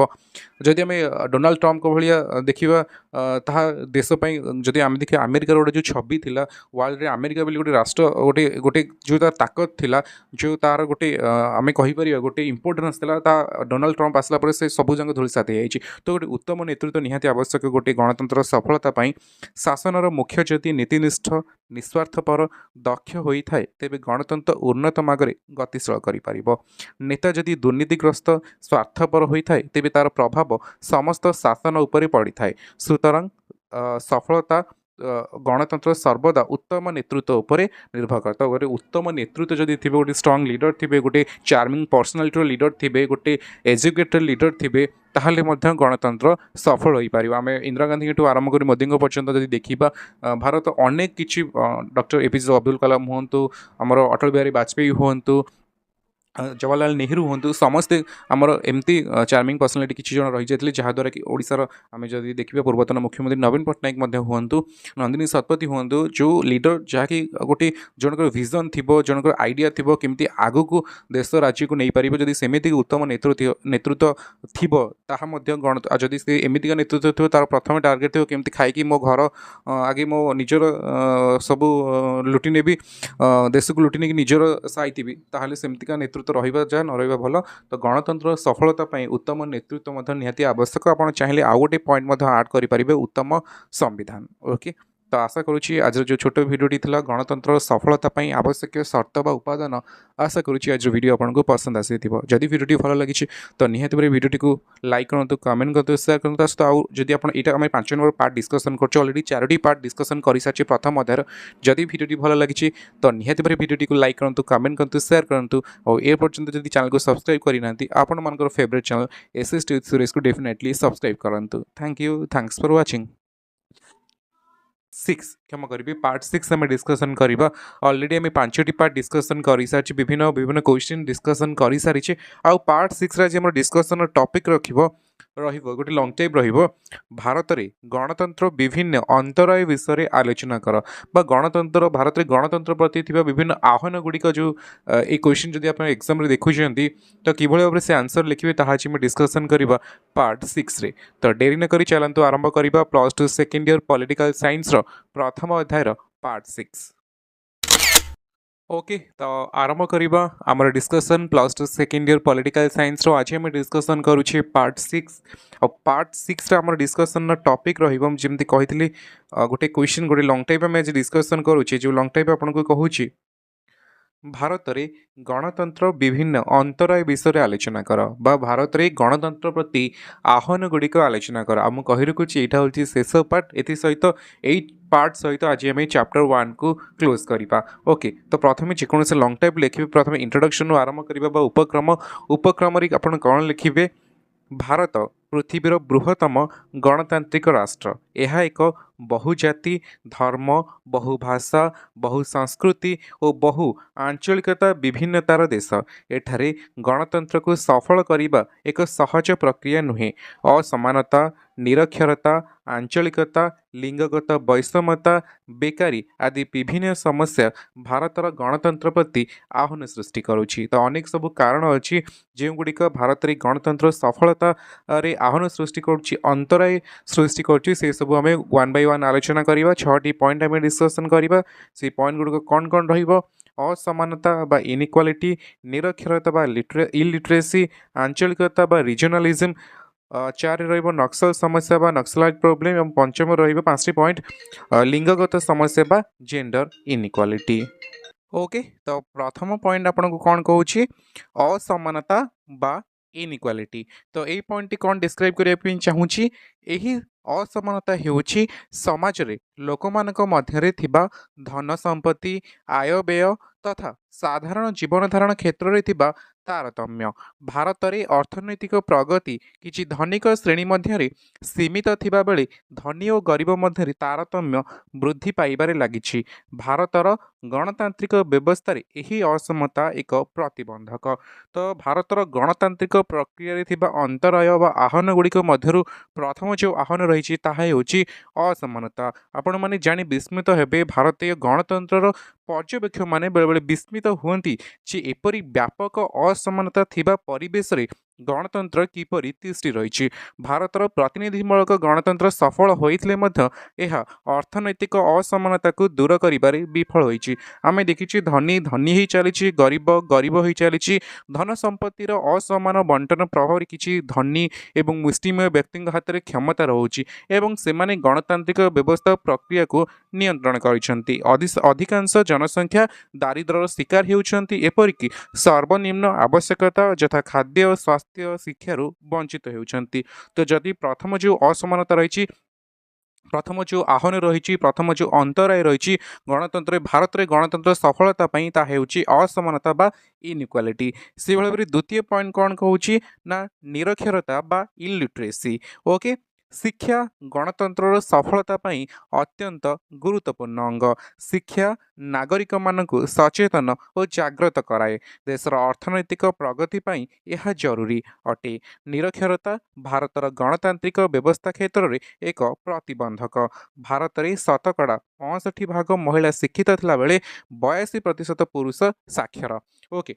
ଯଦି ଆମେ ଡୋନାଲ୍ଡ ଟ୍ରମ୍ପଙ୍କ ଭଳିଆ ଦେଖିବା, ତାହା ଦେଶ ପାଇଁ, ଯଦି ଆମେ ଦେଖିବା ଆମେରିକାର ଗୋଟେ ଯେଉଁ ଛବି ଥିଲା ୱାର୍ଲଡ଼ରେ, ଆମେରିକା ବୋଲି ଗୋଟେ ରାଷ୍ଟ୍ର, ଗୋଟେ ଯେଉଁ ତାର ତାକତ ଥିଲା, ଯେଉଁ ତାର ଗୋଟେ ଆମେ କହିପାରିବା ଗୋଟେ ଇମ୍ପୋର୍ଟାନ୍ସ ଥିଲା, ତା ଡୋନାଲ୍ଡ ଟ୍ରମ୍ପ ଆସିଲା ପରେ ସେ ସବୁ ଯାକ ଧୂଳିସାତ ହେଇଯାଇଛି। ତ ଗୋଟେ ଉତ୍ତମ ନେତୃତ୍ୱ ନିହାତି ଆବଶ୍ୟକ ଗୋଟେ ଗଣତନ୍ତ୍ରର ସଫଳତା ପାଇଁ। ଶାସନର ମୁଖ୍ୟ ଯଦି ନୀତିନିଷ୍ଠ, ନିସ୍ୱାର୍ଥପର, ଦକ୍ଷ ହୋଇଥାଏ, ତେବେ ଗଣତନ୍ତ୍ର ଉନ୍ନତ ମାର୍ଗରେ ଗତିଶୀଳ କରିପାରିବ। ନେତା ଯଦି ଦୁର୍ନୀତିଗ୍ରସ୍ତ, ସ୍ୱାର୍ଥପର ହୋଇଥାଏ, ତେବେ ତାର ପ୍ରଭାବ ସମସ୍ତ ଶାସନ ଉପରେ ପଡ଼ିଥାଏ। ସୁତରାଂ ସଫଳତା ଗଣତନ୍ତ୍ର ସର୍ବଦା ଉତ୍ତମ ନେତୃତ୍ୱ ଉପରେ ନିର୍ଭର କରେ। ତ ଗୋଟେ ଉତ୍ତମ ନେତୃତ୍ୱ ଯଦି ଥିବେ, ଗୋଟେ ଷ୍ଟ୍ରଙ୍ଗ ଲିଡର ଥିବେ, ଗୋଟେ ଚାର୍ମିଂ ପର୍ସନାଲିଟିର ଲିଡର ଥିବେ, ଗୋଟେ ଏଜୁକେଟେଡ୍ ଲିଡର ଥିବେ, ତାହେଲେ ମଧ୍ୟ ଗଣତନ୍ତ୍ର ସଫଳ ହୋଇପାରିବ। ଆମେ ଇନ୍ଦିରା ଗାନ୍ଧୀଙ୍କଠୁ ଆରମ୍ଭ କରି ମୋଦିଙ୍କ ପର୍ଯ୍ୟନ୍ତ ଯଦି ଦେଖିବା, ଭାରତ ଅନେକ କିଛି, ଡକ୍ଟର ଏପିଜେ ଅବଦୁଲ କଲାମ ହୁଅନ୍ତୁ, ଆମର ଅଟଳ ବିହାରୀ ବାଜପେୟୀ ହୁଅନ୍ତୁ, ଜବାହରଲାଲ ନେହେରୁ ହୁଅନ୍ତୁ, ସମସ୍ତେ ଆମର ଏମିତି ଚାର୍ମିଂ ପର୍ସନାଲିଟି କିଛି ଜଣ ରହିଯାଇଥିଲେ, ଯାହାଦ୍ୱାରା କି ଓଡ଼ିଶାର ଆମେ ଯଦି ଦେଖିବା ପୂର୍ବତନ ମୁଖ୍ୟମନ୍ତ୍ରୀ ନବୀନ ପଟ୍ଟନାୟକ ମଧ୍ୟ ହୁଅନ୍ତୁ, ନନ୍ଦିନୀ ଶତପଥୀ ହୁଅନ୍ତୁ, ଯେଉଁ ଲିଡର ଯାହାକି ଗୋଟେ ଜଣଙ୍କର ଭିଜନ୍ ଥିବ, ଜଣଙ୍କର ଆଇଡ଼ିଆ ଥିବ କେମିତି ଆଗକୁ ଦେଶ ରାଜ୍ୟକୁ ନେଇପାରିବ। ଯଦି ସେମିତି ଉତ୍ତମ ନେତୃତ୍ୱ ଥିବ, ତାହା ମଧ୍ୟ ଯଦି ସେ ଏମିତିକା ନେତୃତ୍ୱ ଥିବ, ତାର ପ୍ରଥମେ ଟାର୍ଗେଟ୍ ଥିବ କେମିତି ଖାଇକି ମୋ ଘର ଆଗେ ମୋ ନିଜର ସବୁ ଲୁଟି ନେବି, ଦେଶକୁ ଲୁଟି ନେଇକି ନିଜର ସାଇଥିବି, ତାହେଲେ ସେମିତିକା ନେତୃତ୍ୱ ରହିବା ଯାହା, ନ ରହିବା ଭଲ। ତ ଗଣତନ୍ତ୍ର ସଫଳତା ପାଇଁ ଉତ୍ତମ ନେତୃତ୍ୱ ମଧ୍ୟ ନିହାତି ଆବଶ୍ୟକ। ଆପଣ ଚାହିଁଲେ ଆଉ ଗୋଟେ ପଏଣ୍ଟ ମଧ୍ୟ ଆଡ଼୍ କରିପାରିବେ, ଉତ୍ତମ ସମ୍ବିଧାନ। ଓକେ, ତ तो आशा करुँची आज जो छोट भिडियोटी था गणतंत्र सफलता आवश्यक शर्त बा उपादान आशा करुँची आज वीडियो आपको पसंद आसी जदि भिडियोटी भल लगी तो निहाती भाव भिडियोटी को लाइक करूँ कमेंट करूँ सेयार करूँ सहित आदि आप 5 नंबर पार्ट डिस्कसन कर ऑलरेडी 4टी पार्ट डिस्कसन कर सारी प्रथम अध्याय जदि भिडियोटी भल लगी तो निहाती भाव भिडियोटी को लाइक करूँ कमेंट करूँ सेयार करूँ और ए पर्यंत जब चैनल को सब्सक्राइब करना आपण मान फेवरेट चैनल एसएस सुरेश को डेफिनेटली सब्सक्राइब करूँ thank you thanks for watching 6 क्षमा करी पार्ट 6 आम डिस्कसन करवा ऑलरेडी आम 5टी पार्ट डिस्कसन कर सारी विभिन्न विभिन्न क्वेश्चन डिस्कसन कर सारी आउ पार्ट 6 आज आम डिस्कसन टॉपिक गोटे लंग टाइप भारत में गणतंत्र विभिन्न अंतराय विषय आलोचना कर गणतंत्र भारत में गणतंत्र प्रति विभिन्न आह्वान गुड़िक जो ये क्वेश्चन जब आप एग्जाम देखुं तो कि भाव से आंसर लिखे ताकि डिस्कसन करवा पार्ट 6 रे तो डेरी न करी चलतु आरंभ करवा +2 सेकेंड इयर पॉलिटिकल साइंस प्रथम अध्याय पार्ट 6 ओके तो आरंभ करवा आमर discussion +2 second year political science आज आम डिस्कसन करुचे पार्ट 6 और पार्ट 6 आमर डिस्कसन टॉपिक रही कही गोटे क्वेश्चन गोटे लंग टाइप आम आज डिस्कसन करुचे जो लंग टाइप आपको कहूँ भारत में गणतंत्र विभिन्न अंतराय विषय आलोचना कर भारत में गणतंत्र प्रति आह्वान गुड़िक आलोचना कर आम कही रखुची यहाँ हूँ शेष पार्ट ए सहित यही पार्ट सहित आज आम चैप्टर 1 को क्लोज करवा ओके तो प्रथम जेकोसी लंग टाइप लिखे प्रथम इंट्रोडक्शन आरंभ करवा उपक्रम उपक्रम आप कौन लिखे भारत पृथ्वीर बृहत्तम गणतांत्रिक राष्ट्र यह एक बहुजाति धर्म बहुभाषा बहु संस्कृति और बहु आंचलिकता विभिन्नतार देश एठारे गणतंत्र को सफल करने एक सहज प्रक्रिया नुहे असमानता निरक्षरता आंचलिकता लिंगगत वैषम्यता बेकारी आदि विभिन्न समस्या भारतर गणतंत्र प्रति आह्वान सृष्टि करुछि तो अनेक सब कारण अच्छी जो गुड़िक भारत में गणतंत्र सफलता रे आह्वान सृष्टि करुछि अंतराय सृष्टि करुछि से सब आम 1 बाय 1 आलोचना करवा 6टी पॉइंट आम डिस्कसन करवा से पॉइंट गुड़िक कौन कौन रहिबो असमानता बा इनइक्वालिटी निरक्षरता बा इलिटरेसी आंचलिकता बा रिजनलिज्म 4 रहिबो नक्सल समस्या बा नक्सलाइट प्रॉब्लम और पंचम रहिबो 5टी पॉइंट लिंगगत समस्या बा जेंडर इनइक्वालिटी ओके तो प्रथम पॉइंट आपको कौन कहूँ असमानता बा इनइक्वालिटी तो यही पॉइंट टी कौन डिस्क्राइब करने चाहूँ यही असमानता हेउछि समाज रे लोकमानक मध्यरे थिबा धन संपत्ति आय व्यय तथा साधारण जीवन धारण क्षेत्र में थिबा तारतम्य भारत में अर्थनैतिक प्रगति किछि धनिक श्रेणी मध्य सीमित थिबा बेले धनी और गरीब मध्य तारतम्य वृद्धि पाइबारे लागिछि भारतर गणतांत्रिक व्यवस्था यही असमता एक प्रतिबंधक तो भारतर गणतांत्रिक प्रक्रिया थिबा अंतराय बा आह्वान गुड़िक मध्यरु प्रथम जो आह्वान रही असमानता आपण माने जानी विस्मित हेबे भारतीय गणतंत्र पर्यवेक्षक माने बेले बेले विस्मित हुअंती जे एपरी व्यापक असमानता थिबा परिवेश रे गणतंत्र किपरि तिष्ठि रही भारतर प्रतिनिधिमूलक गणतंत्र सफल होइथिले मध्य एहा अर्थनैतिक असमानता को दूर करिबारे विफल होइछि आमे देखिछि धनी धनी ही चलिछि गरीब गरीब ही चलिछि धन संपत्तिर असमान बंटन प्रभाव किछि धनी एवं मुस्लिम व्यक्ति हाथ में क्षमता रहुछि एवं सेमाने गणतांत्रिक व्यवस्था प्रक्रिया को नियंत्रण करिसेंति अधिकांश जनसंख्या दारिद्र्यर शिकार हेउछंती एपरिक सर्वनिम्न आवश्यकता यथा खाद्य और स्वास्थ्य शिक्षारू वंचित हेउछंती तो जदि प्रथम जो असमानता रही प्रथम जो आह्वान रही प्रथम जो अंतराय रही गणतंत्र भारत में गणतंत्र सफलता हेउछि असमानता बा इनइक्वालिटी से भाव में द्वितीय पॉइंट कौन कहूँ ना निरक्षरता बा इलिटरेसी ओके शिक्षा गणतंत्र सफलता अत्यंत गुरुत्वपूर्ण अंग शिक्षा नागरिक मानक सचेतन और जागृत कराए देशर अर्थनैतिक प्रगति यह जरूरी अटे निरक्षरता भारतर गणतांत्रिक व्यवस्था क्षेत्र में एक प्रतिबंधक भारत में शतकड़ा 65% महिला शिक्षित थिला बेले 82% पुरुष साक्षर ओके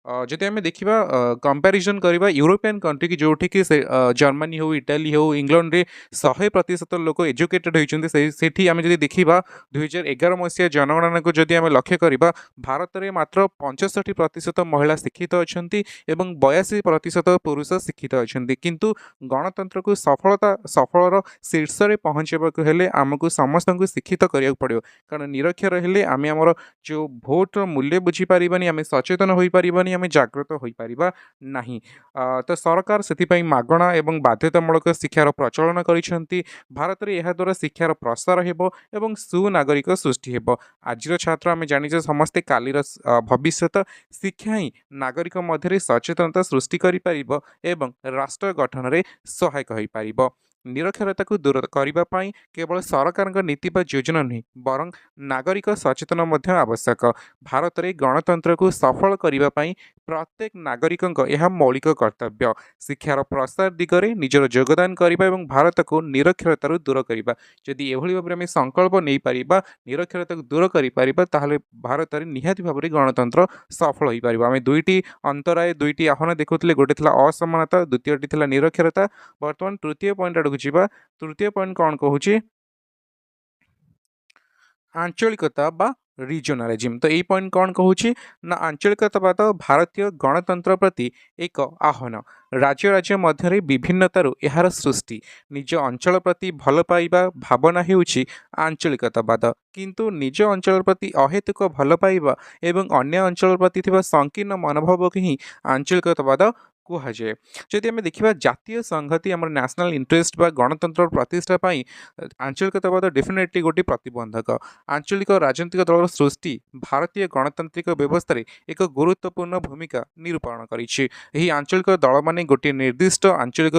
ଯଦି ଆମେ ଦେଖିବା କମ୍ପାରିଜନ୍ କରିବା ୟୁରୋପିଆନ୍ କଣ୍ଟ୍ରି କି ଯେଉଁଠିକି ସେ ଜର୍ମାନୀ ହେଉ ଇଟାଲୀ ହେଉ ଇଂଲଣ୍ଡରେ 100% ଲୋକ ଏଜୁକେଟେଡ୍ ହୋଇଛନ୍ତି ସେଠି ଆମେ ଯଦି ଦେଖିବା 2011 ମସିହା ଜନଗଣନାକୁ ଯଦି ଆମେ ଲକ୍ଷ୍ୟ କରିବା ଭାରତରେ ମାତ୍ର 65% ମହିଳା ଶିକ୍ଷିତ ଅଛନ୍ତି ଏବଂ 82% ପୁରୁଷ ଶିକ୍ଷିତ ଅଛନ୍ତି କିନ୍ତୁ ଗଣତନ୍ତ୍ରକୁ ସଫଳର ଶୀର୍ଷରେ ପହଞ୍ଚିବାକୁ ହେଲେ ଆମକୁ ସମସ୍ତଙ୍କୁ ଶିକ୍ଷିତ କରିବାକୁ ପଡ଼ିବ କାରଣ ନିରକ୍ଷର ହେଲେ ଆମେ ଆମର ଯେଉଁ ଭୋଟର ମୂଲ୍ୟ ବୁଝିପାରିବାନି ଆମେ ସଚେତନ ହୋଇପାରିବାନି ଆମେ ଜାଗ୍ରତ ହୋଇପାରିବା ନାହିଁ ତ ସରକାର ସେଥିପାଇଁ ମାଗଣା ଏବଂ ବାଧ୍ୟତାମୂଳକ ଶିକ୍ଷାର ପ୍ରଚଳନ କରିଛନ୍ତି ଭାରତରେ ଏହାଦ୍ୱାରା ଶିକ୍ଷାର ପ୍ରସାର ହେବ ଏବଂ ସୁନାଗରିକ ସୃଷ୍ଟି ହେବ ଆଜିର ଛାତ୍ର ଆମେ ଜାଣିଛେ ସମସ୍ତେ କାଲିର ଭବିଷ୍ୟତ ଶିକ୍ଷା ହିଁ ନାଗରିକ ମଧ୍ୟରେ ସଚେତନତା ସୃଷ୍ଟି କରିପାରିବ ଏବଂ ରାଷ୍ଟ୍ର ଗଠନରେ ସହାୟକ ହୋଇପାରିବ ନିରକ୍ଷରତାକୁ ଦୂର କରିବା ପାଇଁ କେବଳ ସରକାରଙ୍କ ନୀତି ବା ଯୋଜନା ନୁହେଁ ବରଂ ନାଗରିକ ସଚେତନ ମଧ୍ୟ ଆବଶ୍ୟକ ଭାରତରେ ଗଣତନ୍ତ୍ରକୁ ସଫଳ କରିବା ପାଇଁ ପ୍ରତ୍ୟେକ ନାଗରିକଙ୍କ ଏହା ମୌଳିକ କର୍ତ୍ତବ୍ୟ ଶିକ୍ଷାର ପ୍ରସାର ଦିଗରେ ନିଜର ଯୋଗଦାନ କରିବା ଏବଂ ଭାରତକୁ ନିରକ୍ଷରତାରୁ ଦୂର କରିବା ଯଦି ଏଭଳି ଭାବରେ ଆମେ ସଂକଳ୍ପ ନେଇପାରିବା ନିରକ୍ଷରତାକୁ ଦୂର କରିପାରିବା ତାହେଲେ ଭାରତରେ ନିହାତି ଭାବରେ ଗଣତନ୍ତ୍ର ସଫଳ ହୋଇପାରିବ ଆମେ ଦୁଇଟି ଅନ୍ତରାୟ ଦୁଇଟି ଆହ୍ୱାନ ଦେଖୁଥିଲେ ଗୋଟେ ଥିଲା ଅସମାନତା ଦ୍ୱିତୀୟଟି ଥିଲା ନିରକ୍ଷରତା ବର୍ତ୍ତମାନ ତୃତୀୟ ପଏଣ୍ଟ ଆଡ଼କୁ ଯିବା ତୃତୀୟ ପଏଣ୍ଟ କ'ଣ କହୁଛି ଆଞ୍ଚଳିକତା ବା ରିଜନାଲିଜିମ୍ ତ ଏଇ ପଏଣ୍ଟ କ'ଣ କହୁଛି ନା ଆଞ୍ଚଳିକତାବାଦ ଭାରତୀୟ ଗଣତନ୍ତ୍ର ପ୍ରତି ଏକ ଆହ୍ୱାନ ରାଜ୍ୟ ମଧ୍ୟରେ ବିଭିନ୍ନତାରୁ ଏହାର ସୃଷ୍ଟି ନିଜ ଅଞ୍ଚଳ ପ୍ରତି ଭଲ ପାଇବା ଭାବନା ହେଉଛି ଆଞ୍ଚଳିକତାବାଦ କିନ୍ତୁ ନିଜ ଅଞ୍ଚଳ ପ୍ରତି ଅହେତୁକ ଭଲ ପାଇବା ଏବଂ ଅନ୍ୟ ଅଞ୍ଚଳ ପ୍ରତି ଥିବା ସଂକୀର୍ଣ୍ଣ ମନୋଭାବକୁ ହିଁ ଆଞ୍ଚଳିକତାବାଦ କୁହାଯାଏ ଯଦି ଆମେ ଦେଖିବା ଜାତୀୟ ସଂହତି ଆମର ନ୍ୟାସନାଲ ଇଣ୍ଟରେଷ୍ଟ ବା ଗଣତନ୍ତ୍ର ପ୍ରତିଷ୍ଠା ପାଇଁ ଆଞ୍ଚଳିକତାବାଦ ଡେଫିନେଟଲି ଗୋଟିଏ ପ୍ରତିବନ୍ଧକ ଆଞ୍ଚଳିକ ରାଜନୈତିକ ଦଳର ସୃଷ୍ଟି ଭାରତୀୟ ଗଣତାନ୍ତ୍ରିକ ବ୍ୟବସ୍ଥାରେ ଏକ ଗୁରୁତ୍ୱପୂର୍ଣ୍ଣ ଭୂମିକା ନିରୂପଣ କରିଛି ଏହି ଆଞ୍ଚଳିକ ଦଳମାନେ ଗୋଟିଏ ନିର୍ଦ୍ଦିଷ୍ଟ ଆଞ୍ଚଳିକ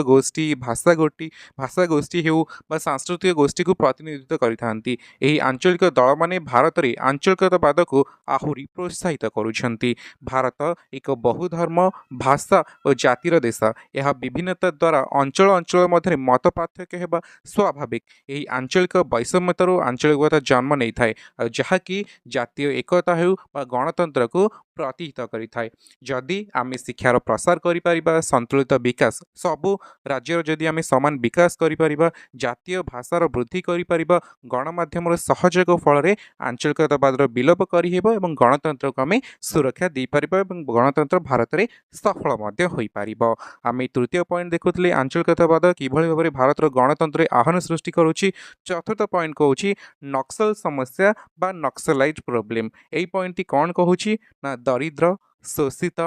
ଭାଷା ଗୋଷ୍ଠୀ ହେଉ ବା ସାଂସ୍କୃତିକ ଗୋଷ୍ଠୀକୁ ପ୍ରତିନିଧିତ୍ୱ କରିଥାନ୍ତି ଏହି ଆଞ୍ଚଳିକ ଦଳମାନେ ଭାରତରେ ଆଞ୍ଚଳିକତାବାଦକୁ ଆହୁରି ପ୍ରୋତ୍ସାହିତ କରୁଛନ୍ତି ଭାରତ ଏକ ବହୁଧର୍ମ ଭାଷା ଓ ଜାତିର ଦେଶ ଏହା ବିଭିନ୍ନତା ଦ୍ୱାରା ଅଞ୍ଚଳ ମଧ୍ୟରେ ମତ ପାର୍ଥକ୍ୟ ହେବା ସ୍ୱାଭାବିକ ଏହି ଆଞ୍ଚଳିକ ବୈଷମ୍ୟତାରୁ ଆଞ୍ଚଳିକତା ଜନ୍ମ ନେଇଥାଏ ଆଉ ଯାହାକି ଜାତୀୟ ଏକତା ହେଉ ବା ଗଣତନ୍ତ୍ରକୁ ପ୍ରତିହିତ କରିଥାଏ ଯଦି ଆମେ ଶିକ୍ଷାର ପ୍ରସାର କରିପାରିବା ସନ୍ତୁଳିତ ବିକାଶ ସବୁ ରାଜ୍ୟର ଯଦି ଆମେ ସମାନ ବିକାଶ କରିପାରିବା ଜାତୀୟ ଭାଷାର ବୃଦ୍ଧି କରିପାରିବା ଗଣମାଧ୍ୟମର ସହଯୋଗ ଫଳରେ ଆଞ୍ଚଳିକତାବାଦର ବିଲୋପ କରିହେବ ଏବଂ ଗଣତନ୍ତ୍ରକୁ ଆମେ ସୁରକ୍ଷା ଦେଇପାରିବା ଏବଂ ଗଣତନ୍ତ୍ର ଭାରତରେ ସଫଳ ମଧ୍ୟ ହୋଇପାରିବ ଆମେ ତୃତୀୟ ପଏଣ୍ଟ ଦେଖୁଥିଲେ ଆଞ୍ଚଳିକତାବାଦ କିଭଳି ଭାବରେ ଭାରତର ଗଣତନ୍ତ୍ରରେ ଆହ୍ୱାନ ସୃଷ୍ଟି କରୁଛି ଚତୁର୍ଥ ପଏଣ୍ଟ କହୁଛି ନକ୍ସଲ ସମସ୍ୟା ବା ନକ୍ସଲାଇଟ୍ ପ୍ରୋବ୍ଲେମ୍ এই ପଏଣ୍ଟଟି କ'ଣ କହୁଛି ନା ଦରିଦ୍ର ଶୋଷିତ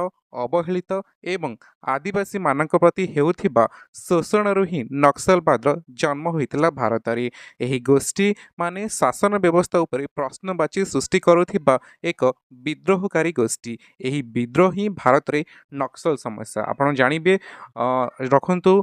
ଅବହେଳିତ ଏବଂ ଆଦିବାସୀମାନଙ୍କ ପ୍ରତି ହେଉଥିବା ଶୋଷଣରୁ ହିଁ ନକ୍ସଲବାଦର ଜନ୍ମ ହୋଇଥିଲା ଭାରତରେ ଏହି ଗୋଷ୍ଠୀ ମାନେ ଶାସନ ବ୍ୟବସ୍ଥା ଉପରେ ପ୍ରଶ୍ନବାଚୀ ସୃଷ୍ଟି କରୁଥିବା ଏକ ବିଦ୍ରୋହକାରୀ ଗୋଷ୍ଠୀ ଏହି ବିଦ୍ରୋହ ହିଁ ଭାରତରେ ନକ୍ସଲ ସମସ୍ୟା ଆପଣ ଜାଣିବେ ରଖନ୍ତୁ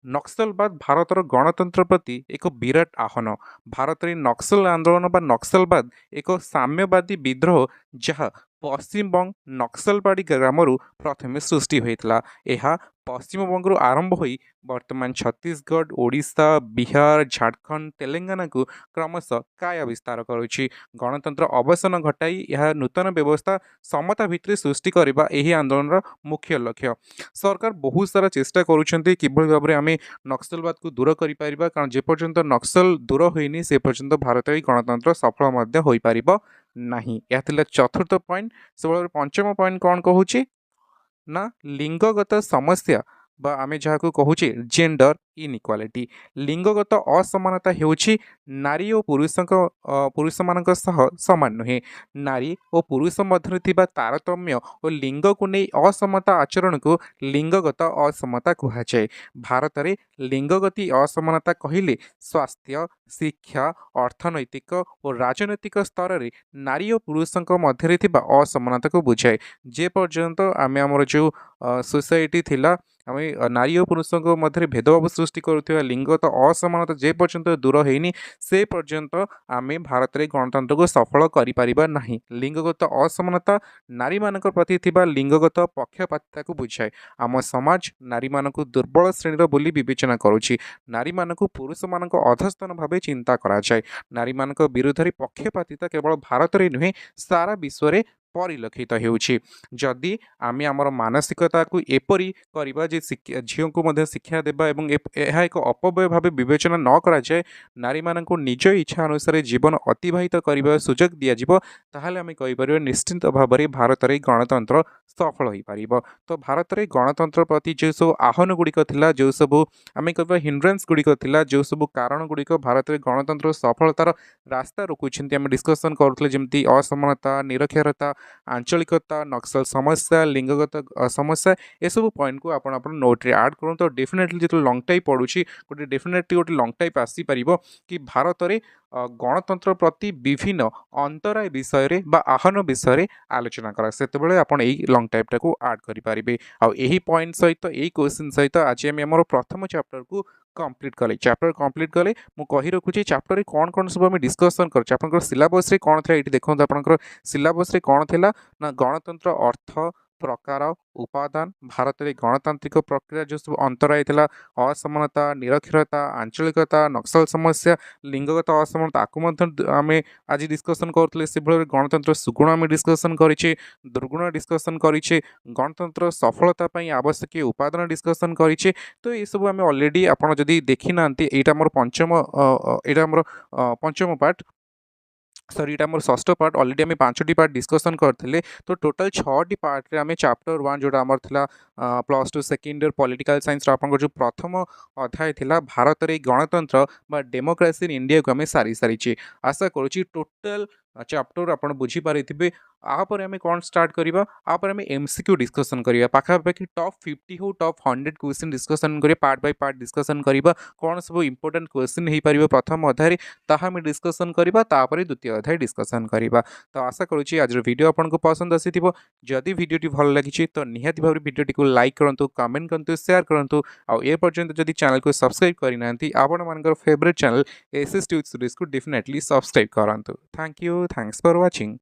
ନକ୍ସଲବାଦ ଭାରତର ଗଣତନ୍ତ୍ର ପ୍ରତି ଏକ ବିରାଟ ଆହ୍ୱାନ ଭାରତରେ ନକ୍ସଲ ଆନ୍ଦୋଳନ ବା ନକ୍ସଲବାଦ ଏକ ସାମ୍ୟବାଦୀ ବିଦ୍ରୋହ ଯାହା ପଶ୍ଚିମବଙ୍ଗ ନକ୍ସଲବାଡ଼ି ଗ୍ରାମରୁ ପ୍ରଥମେ ସୃଷ୍ଟି ହୋଇଥିଲା ଏହା ପଶ୍ଚିମବଙ୍ଗରୁ ଆରମ୍ଭ ହୋଇ ବର୍ତ୍ତମାନ ଛତିଶଗଡ଼ ଓଡ଼ିଶା ବିହାର ଝାଡ଼ଖଣ୍ଡ ତେଲେଙ୍ଗାନାକୁ କ୍ରମଶଃ କାୟା ବିସ୍ତାର କରୁଛି ଗଣତନ୍ତ୍ର ଅବସାନ ଘଟାଇ ଏହା ନୂତନ ବ୍ୟବସ୍ଥା ସମତା ଭିତରେ ସୃଷ୍ଟି କରିବା ଏହି ଆନ୍ଦୋଳନର ମୁଖ୍ୟ ଲକ୍ଷ୍ୟ ସରକାର ବହୁତ ସାରା ଚେଷ୍ଟା କରୁଛନ୍ତି କିଭଳି ଭାବରେ ଆମେ ନକ୍ସଲବାଦକୁ ଦୂର କରିପାରିବା କାରଣ ଯେପର୍ଯ୍ୟନ୍ତ ନକ୍ସଲ ଦୂର ହୋଇନି ସେ ପର୍ଯ୍ୟନ୍ତ ଭାରତରେ ଗଣତନ୍ତ୍ର ସଫଳ ମଧ୍ୟ ହୋଇପାରିବ ନାହିଁ ଏହା ଥିଲା ଚତୁର୍ଥ ପଏଣ୍ଟ ସେଭଳି ପଞ୍ଚମ ପଏଣ୍ଟ କ'ଣ କହୁଛି ନା ଲିଙ୍ଗଗତ ସମସ୍ୟା ବା ଆମେ ଯାହାକୁ କହୁଛେ ଜେଣ୍ଡର ଇନ୍ଇକ୍ୱାଲିଟି ଲିଙ୍ଗଗତ ଅସମାନତା ହେଉଛି ନାରୀ ଓ ପୁରୁଷମାନଙ୍କ ସହ ସମାନ ନୁହେଁ ନାରୀ ଓ ପୁରୁଷ ମଧ୍ୟରେ ଥିବା ତାରତମ୍ୟ ଓ ଲିଙ୍ଗକୁ ନେଇ ଅସମତା ଆଚରଣକୁ ଲିଙ୍ଗଗତ ଅସମତା କୁହାଯାଏ ଭାରତରେ ଲିଙ୍ଗଗତି ଅସମାନତା କହିଲେ ସ୍ୱାସ୍ଥ୍ୟ ଶିକ୍ଷା ଅର୍ଥନୈତିକ ଓ ରାଜନୈତିକ ସ୍ତରରେ ନାରୀ ଓ ପୁରୁଷଙ୍କ ମଧ୍ୟରେ ଥିବା ଅସମାନତାକୁ ବୁଝାଏ ଯେପର୍ଯ୍ୟନ୍ତ ଆମେ ଆମର ଯେଉଁ ସୋସାଇଟି ଥିଲା ଆମେ ନାରୀ ଓ ପୁରୁଷଙ୍କ ମଧ୍ୟରେ ଭେଦଭାବ ସୃଷ୍ଟି କରୁଥିବା ଲିଙ୍ଗଗତ ଅସମାନତା ଯେପର୍ଯ୍ୟନ୍ତ ଦୂର ହେଇନି ସେ ପର୍ଯ୍ୟନ୍ତ ଆମେ ଭାରତରେ ଗଣତନ୍ତ୍ରକୁ ସଫଳ କରିପାରିବା ନାହିଁ ଲିଙ୍ଗଗତ ଅସମାନତା ନାରୀମାନଙ୍କ ପ୍ରତି ଥିବା ଲିଙ୍ଗଗତ ପକ୍ଷପାତିତାକୁ ବୁଝାଏ ଆମ ସମାଜ ନାରୀମାନଙ୍କୁ ଦୁର୍ବଳ ଶ୍ରେଣୀର ବୋଲି ବିବେଚନା କରୁଛି ନାରୀମାନଙ୍କୁ ପୁରୁଷମାନଙ୍କ ଅଧସ୍ତନ ଭାବେ ଚିନ୍ତା କରାଯାଏ ନାରୀମାନଙ୍କ ବିରୁଦ୍ଧରେ ପକ୍ଷପାତିତା କେବଳ ଭାରତରେ ନୁହେଁ ସାରା ବିଶ୍ୱରେ परिलक्षित ହେଉଛି। ଯଦି ଆମେ ଆମର ମାନସିକତାକୁ ଏପରି କରିବା ଯେ ଝିଅଙ୍କୁ ମଧ୍ୟ ଶିକ୍ଷା ଦେବା ଏବଂ ଏହା ଏକ ଅପବ୍ୟୟ ଭାବେ ବିବେଚନା ନ କରାଯାଏ, ନାରୀମାନଙ୍କୁ ନିଜ ଇଚ୍ଛା ଅନୁସାରେ ଜୀବନ ଅତିବାହିତ କରିବାର ସୁଯୋଗ ଦିଆଯିବ, ତାହେଲେ ଆମେ କହିପାରିବା ନିଶ୍ଚିତ ଭାବରେ ଭାରତରେ ଗଣତନ୍ତ୍ର ସଫଳ ହୋଇପାରିବ। ତ ଭାରତରେ ଗଣତନ୍ତ୍ର ପ୍ରତି ଯେଉଁ ସବୁ ଆହ୍ୱାନ ଗୁଡ଼ିକ ଥିଲା, ଯେଉଁ ସବୁ ଆମେ କହିବା ହିଣ୍ଡ୍ରାନ୍ସ ଗୁଡ଼ିକ ଥିଲା, ଯେଉଁ ସବୁ କାରଣ ଗୁଡ଼ିକ ଭାରତରେ ଗଣତନ୍ତ୍ର ସଫଳତାର ରାସ୍ତା ରୋକୁଛନ୍ତି, ଆମେ ଡିସ୍କସନ୍ କରୁଥିଲେ ଯେମିତି ଅସମାନତା, ନିରକ୍ଷରତା, ଆଞ୍ଚଳିକତା, ନକ୍ସଲ ସମସ୍ୟା, ଲିଙ୍ଗଗତ ସମସ୍ୟା, ଏସବୁ ପଏଣ୍ଟକୁ ଆପଣ ନୋଟ୍ରେ ଆଡ଼୍ କରନ୍ତୁ। ଆଉ ଡେଫିନେଟଲି ଯେତେବେଳେ ଲଙ୍ଗ ଟାଇପ୍ ପଢ଼ୁଛି ଡେଫିନେଟଲି ଗୋଟେ ଲଙ୍ଗ ଟାଇପ୍ ଆସିପାରିବ କି ଭାରତରେ ଗଣତନ୍ତ୍ର ପ୍ରତି ବିଭିନ୍ନ ଅନ୍ତରାୟ ବିଷୟରେ ବା ଆହ୍ୱାନ ବିଷୟରେ ଆଲୋଚନା କରା, ସେତେବେଳେ ଆପଣ ଏଇ ଲଙ୍ଗ ଟାଇପ୍ଟାକୁ ଆଡ଼୍ କରିପାରିବେ। ଆଉ ଏହି ପଏଣ୍ଟ ସହିତ ଏଇ କ୍ୱେଶ୍ଚିନ୍ ସହିତ ଆଜି ଆମେ ଆମର ପ୍ରଥମ ଚାପ୍ଟରକୁ କମ୍ପ୍ଲିଟ୍ କଲେ। ଚାପ୍ଟର କମ୍ପ୍ଲିଟ୍ କଲେ ମୁଁ କହି ରଖୁଛି ଚାପ୍ଟରରେ କ'ଣ କ'ଣ ସବୁ ଆମେ ଡିସ୍କସନ୍ କରୁଛୁ। ଆପଣଙ୍କର ସିଲାବସ୍ରେ କ'ଣ ଥିଲା ଏଇଠି ଦେଖନ୍ତୁ। ଆପଣଙ୍କର ସିଲାବସ୍ରେ କ'ଣ ଥିଲା ନା ଗଣତନ୍ତ୍ର ଅର୍ଥ, ପ୍ରକାର, ଉପାଦାନ, ଭାରତରେ ଗଣତାନ୍ତ୍ରିକ ପ୍ରକ୍ରିୟା ଯେଉଁ ସବୁ ଅନ୍ତରାୟ ଥିଲା, ଅସମାନତା, ନିରକ୍ଷରତା, ଆଞ୍ଚଳିକତା, ନକ୍ସଲ ସମସ୍ୟା, ଲିଙ୍ଗଗତ ଅସମାନତା, ଆକୁ ମଧ୍ୟ ଆମେ ଆଜି ଡିସ୍କସନ୍ କରୁଥିଲେ। ସେଭଳି ଗଣତନ୍ତ୍ର ସୁଗୁଣ ଆମେ ଡିସ୍କସନ୍ କରିଛେ, ଦୁର୍ଗୁଣ ଡିସ୍କସନ୍ କରିଛେ, ଗଣତନ୍ତ୍ର ସଫଳତା ପାଇଁ ଆବଶ୍ୟକୀୟ ଉପାଦାନ ଡିସ୍କସନ୍ କରିଛେ। ତ ଏସବୁ ଆମେ ଅଲରେଡ଼ି ଆପଣ ଯଦି ଦେଖିନାହାନ୍ତି, ଏଇଟା ଆମର ପଞ୍ଚମ ପାର୍ଟ, सरी এটা আমার ষষ্ঠ পার্ট। অলরেডি আমি 5টি পার্ট ডিসকসন করଥିଲେ। তো টোটাল 6টি পার্টরে আমি চ্যাপ্टर 1 जोटा আমার थिला plus 2 second year political science आपन जो प्रथम अध्याय थिला भारत रे गणतंत्र बा डेमोक्रेसी इन इंडिया को आम सारी सारी आशा करुच्ची टोटाल चैप्टर आपन बुझी पारिथिबे। आपर आम कौन स्टार्ट करिबा, आपर आम एमसीक्यू डिस्कसन करिबा, पाखापाखि टॉप 50 हो टॉप 100 क्वेश्चन डिस्कसन करिबा, पार्ट बाय पार्ट डिस्कसन करिबा, कौन सब इंपोर्टेंट क्वेश्चन हो पारिबो प्रथम अध्याय ताहा आम डिस्कसन करिबा, तापरे द्वितीय अध्याय डिस्कसन करिबा। तो आशा करुच्ची आज वीडियो आपको पसंद आसीथिबो। जदि वीडियोटी भल लगी तो निहाती भाव वीडियोटी को लाइक करंतु, कमेंट करंतु, शेयर करंतु। आ ए पर्यंत जदि चैनल को सब्सक्राइब करिना आपण मानकर favourite channel SS tips series को डेफिनेटली सब्सक्राइब करंतु। Thank you, thanks for watching.